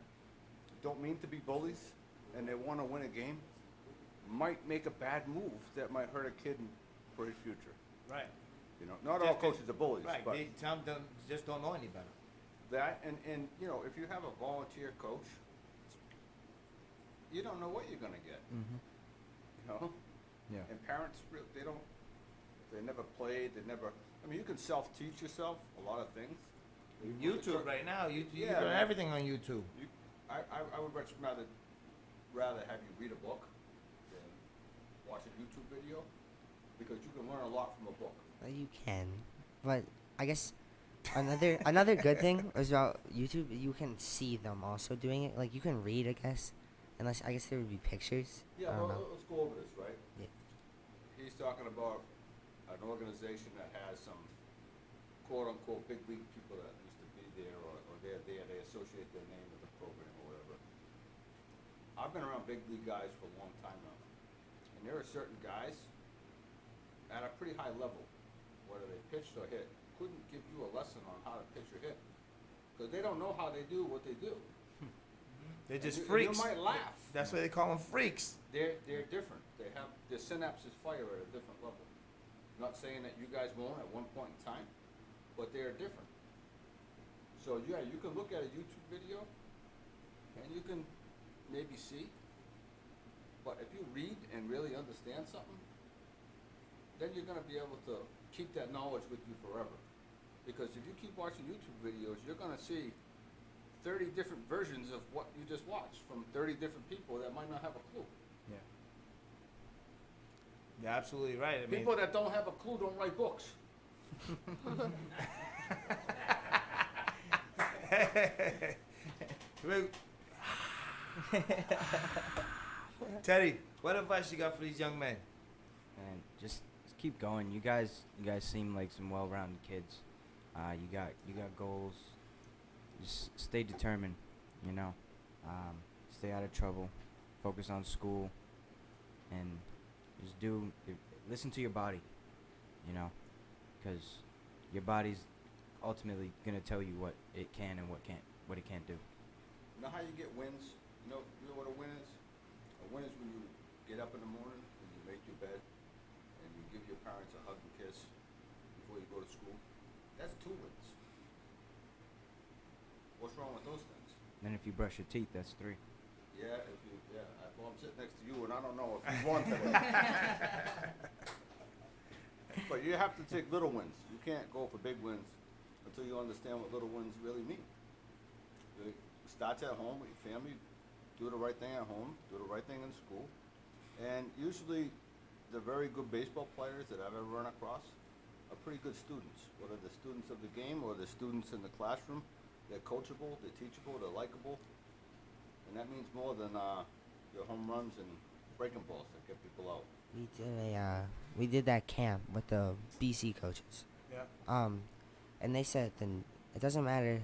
don't mean to be bullies and they want to win a game might make a bad move that might hurt a kid for his future. Right. You know, not all coaches are bullies, Right. but They some them just don't know any better. that and you know, if you have a volunteer coach, you don't know what you're gonna get. Mm-hmm. You know, Yeah. and parents they don't. They never played. They never. I mean, you can self-teach yourself a lot of things. YouTube right now, you Yeah, learn man. everything on YouTube. I would much rather have you read a book than watch a YouTube video because you can learn a lot from a book. You can, but I guess another good thing is about YouTube. You can see them also doing it. Like you can read, I guess, unless I guess there would be pictures. Yeah, I don't well, know. let's go over this, right? Yeah. He's talking about an organization that has some quote-unquote big league people that used to be there or they're there. They associate their name with the program or whatever. I've been around big league guys for a long time now, and there are certain guys at a pretty high level, whether they pitched or hit, couldn't give you a lesson on how to pitch or hit because they don't know how they do what they do. They're just And freaks. You might laugh. That's why they call them freaks. They're different. They have their synapses fire at a different level. Not saying that you guys won't at one point in time, but they're different. So yeah, you can look at a YouTube video and you can maybe see, but if you read and really understand something, then you're gonna be able to keep that knowledge with you forever. Because if you keep watching YouTube videos, you're gonna see 30 different versions of what you just watched from 30 different people that might not have a clue. Yeah. You're absolutely right. I mean, People that don't have a clue don't write books. Teddy, what advice you got for these young men? And just keep going. You guys seem like some well-rounded kids. You got goals. Just stay determined. You know, stay out of trouble. Focus on school, and just listen to your body. You know, because your body's ultimately gonna tell you what it can and what it can't do. You know how you get wins? You know what a win is? A win is when you get up in the morning and you make your bed and you give your parents a hug and kiss before you go to school. That's 2 wins. What's wrong with those things? Then if you brush your teeth, that's 3. Yeah, well, I'm sitting next to you and I don't know if you won today. But you have to take little wins. You can't go for big wins until you understand what little wins really mean. It starts at home with your family. Do the right thing at home. Do the right thing in school. And usually, the very good baseball players that I've ever run across are pretty good students. Whether they're students of the game or they're students in the classroom, they're coachable, they're teachable, they're likable. And that means more than your home runs and breaking balls that get people out. We did that camp with the BC coaches. Yeah. And they said then it doesn't matter.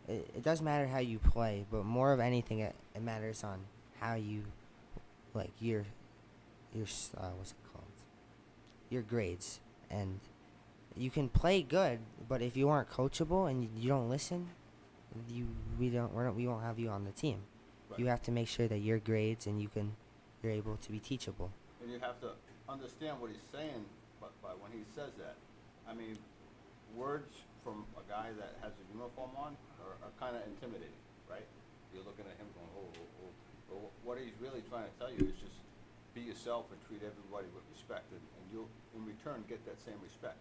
It does matter how you play, but more of anything, it matters on how you, like your what's it called? Your grades. And you can play good, but if you aren't coachable and you don't listen, we won't have you on the team. Right. You have to make sure that your grades and you're able to be teachable. And you have to understand what he's saying by when he says that. I mean, words from a guy that has a uniform on are kind of intimidating, right? You're looking at him going, oh. But what he's really trying to tell you is just be yourself and treat everybody with respect, and you'll, in return, get that same respect.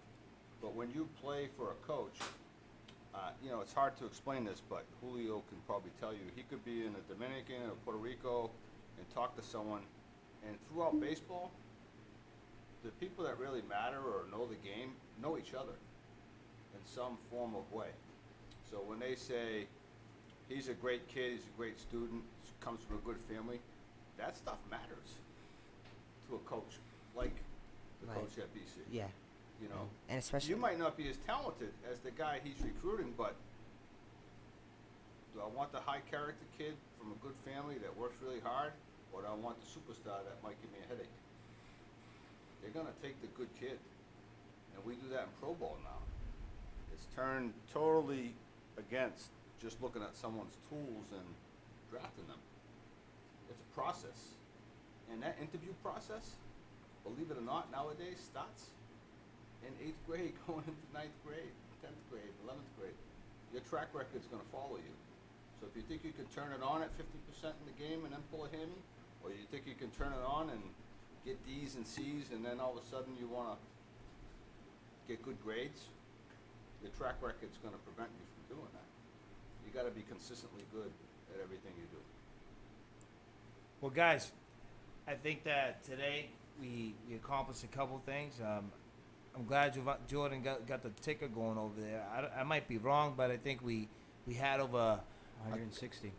But when you play for a coach, you know, it's hard to explain this, but Julio can probably tell you, he could be in the Dominican or Puerto Rico and talk to someone, and throughout baseball, the people that really matter or know the game know each other in some form of way. So when they say, he's a great kid, he's a great student, comes from a good family, that stuff matters to a coach, like the Right. coach at BC. Yeah. You know, And especially you might not be as talented as the guy he's recruiting, but do I want the high character kid from a good family that works really hard, or do I want the superstar that might give me a headache? they're gonna take the good kid, and we do that in pro ball now. It's turned totally against just looking at someone's tools and drafting them. It's a process, and that interview process, believe it or not, nowadays starts in 8th grade, going into 9th grade, 10th grade, 11th grade. Your track record's gonna follow you. So if you think you can turn it on at 50% in the game and then pull a hammy, or you think you can turn it on and get D's and C's and then all of a sudden you wanna get good grades, your track record's gonna prevent you from doing that. You gotta be consistently good at everything you do. Well, guys, I think that today we accomplished a couple things. I'm glad Jordan got the ticker going over there. I might be wrong, but I think we had over 160.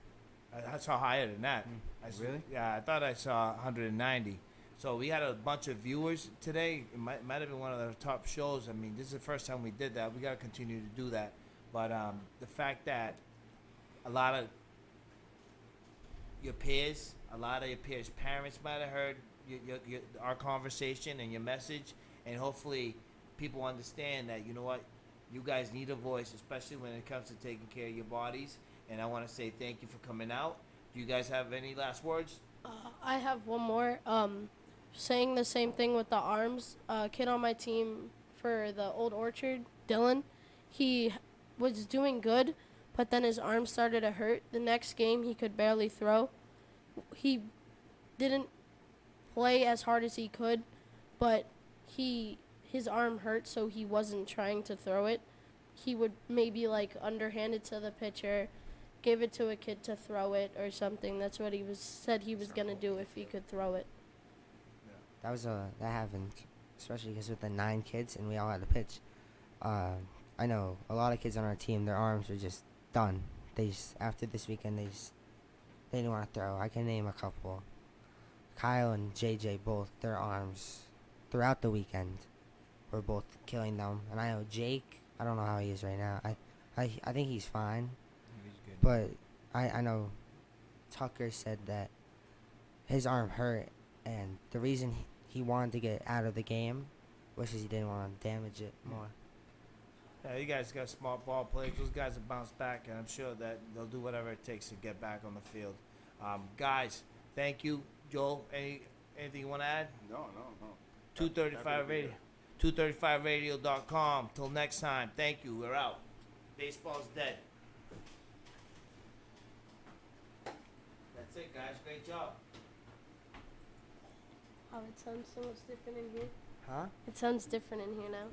I saw higher than that. Really? Yeah, I thought I saw 190. So we had a bunch of viewers today. It might have been one of the top shows. I mean, this is the first time we did that. We got to continue to do that. But the fact that a lot of your peers, parents might have heard our conversation and your message, and hopefully people understand that, you know what, you guys need a voice, especially when it comes to taking care of your bodies. And I want to say thank you for coming out. Do you guys have any last words? I have one more. Saying the same thing with the arms. Kid on my team for the Old Orchard, Dylan, he was doing good, but then his arm started to hurt. The next game, he could barely throw. He didn't play as hard as he could, but his arm hurt, so he wasn't trying to throw it. He would maybe like underhand it to the pitcher, give it to a kid to throw it or something. That's what said he was gonna do if he could throw it. That happened, especially because with the 9 kids and we all had to pitch. I know a lot of kids on our team, their arms were just done. After this weekend, they didn't want to throw. I can name a couple. Kyle and JJ, both their arms throughout the weekend were both killing them. And I know Jake, I don't know how he is right now. I think he's fine. He's good. But I know Tucker said that his arm hurt, and the reason he wanted to get out of the game was because he didn't want to damage it more. Yeah, you guys got smart ball players. Those guys will bounce back, and I'm sure that they'll do whatever it takes to get back on the field. Guys, thank you. Joel, anything you want to add? No. 235 Radio. 235radio.com. Till next time. Thank you. We're out. Baseball's dead. That's it, guys. Great job. Oh, it sounds so much different in here. Huh? It sounds different in here now.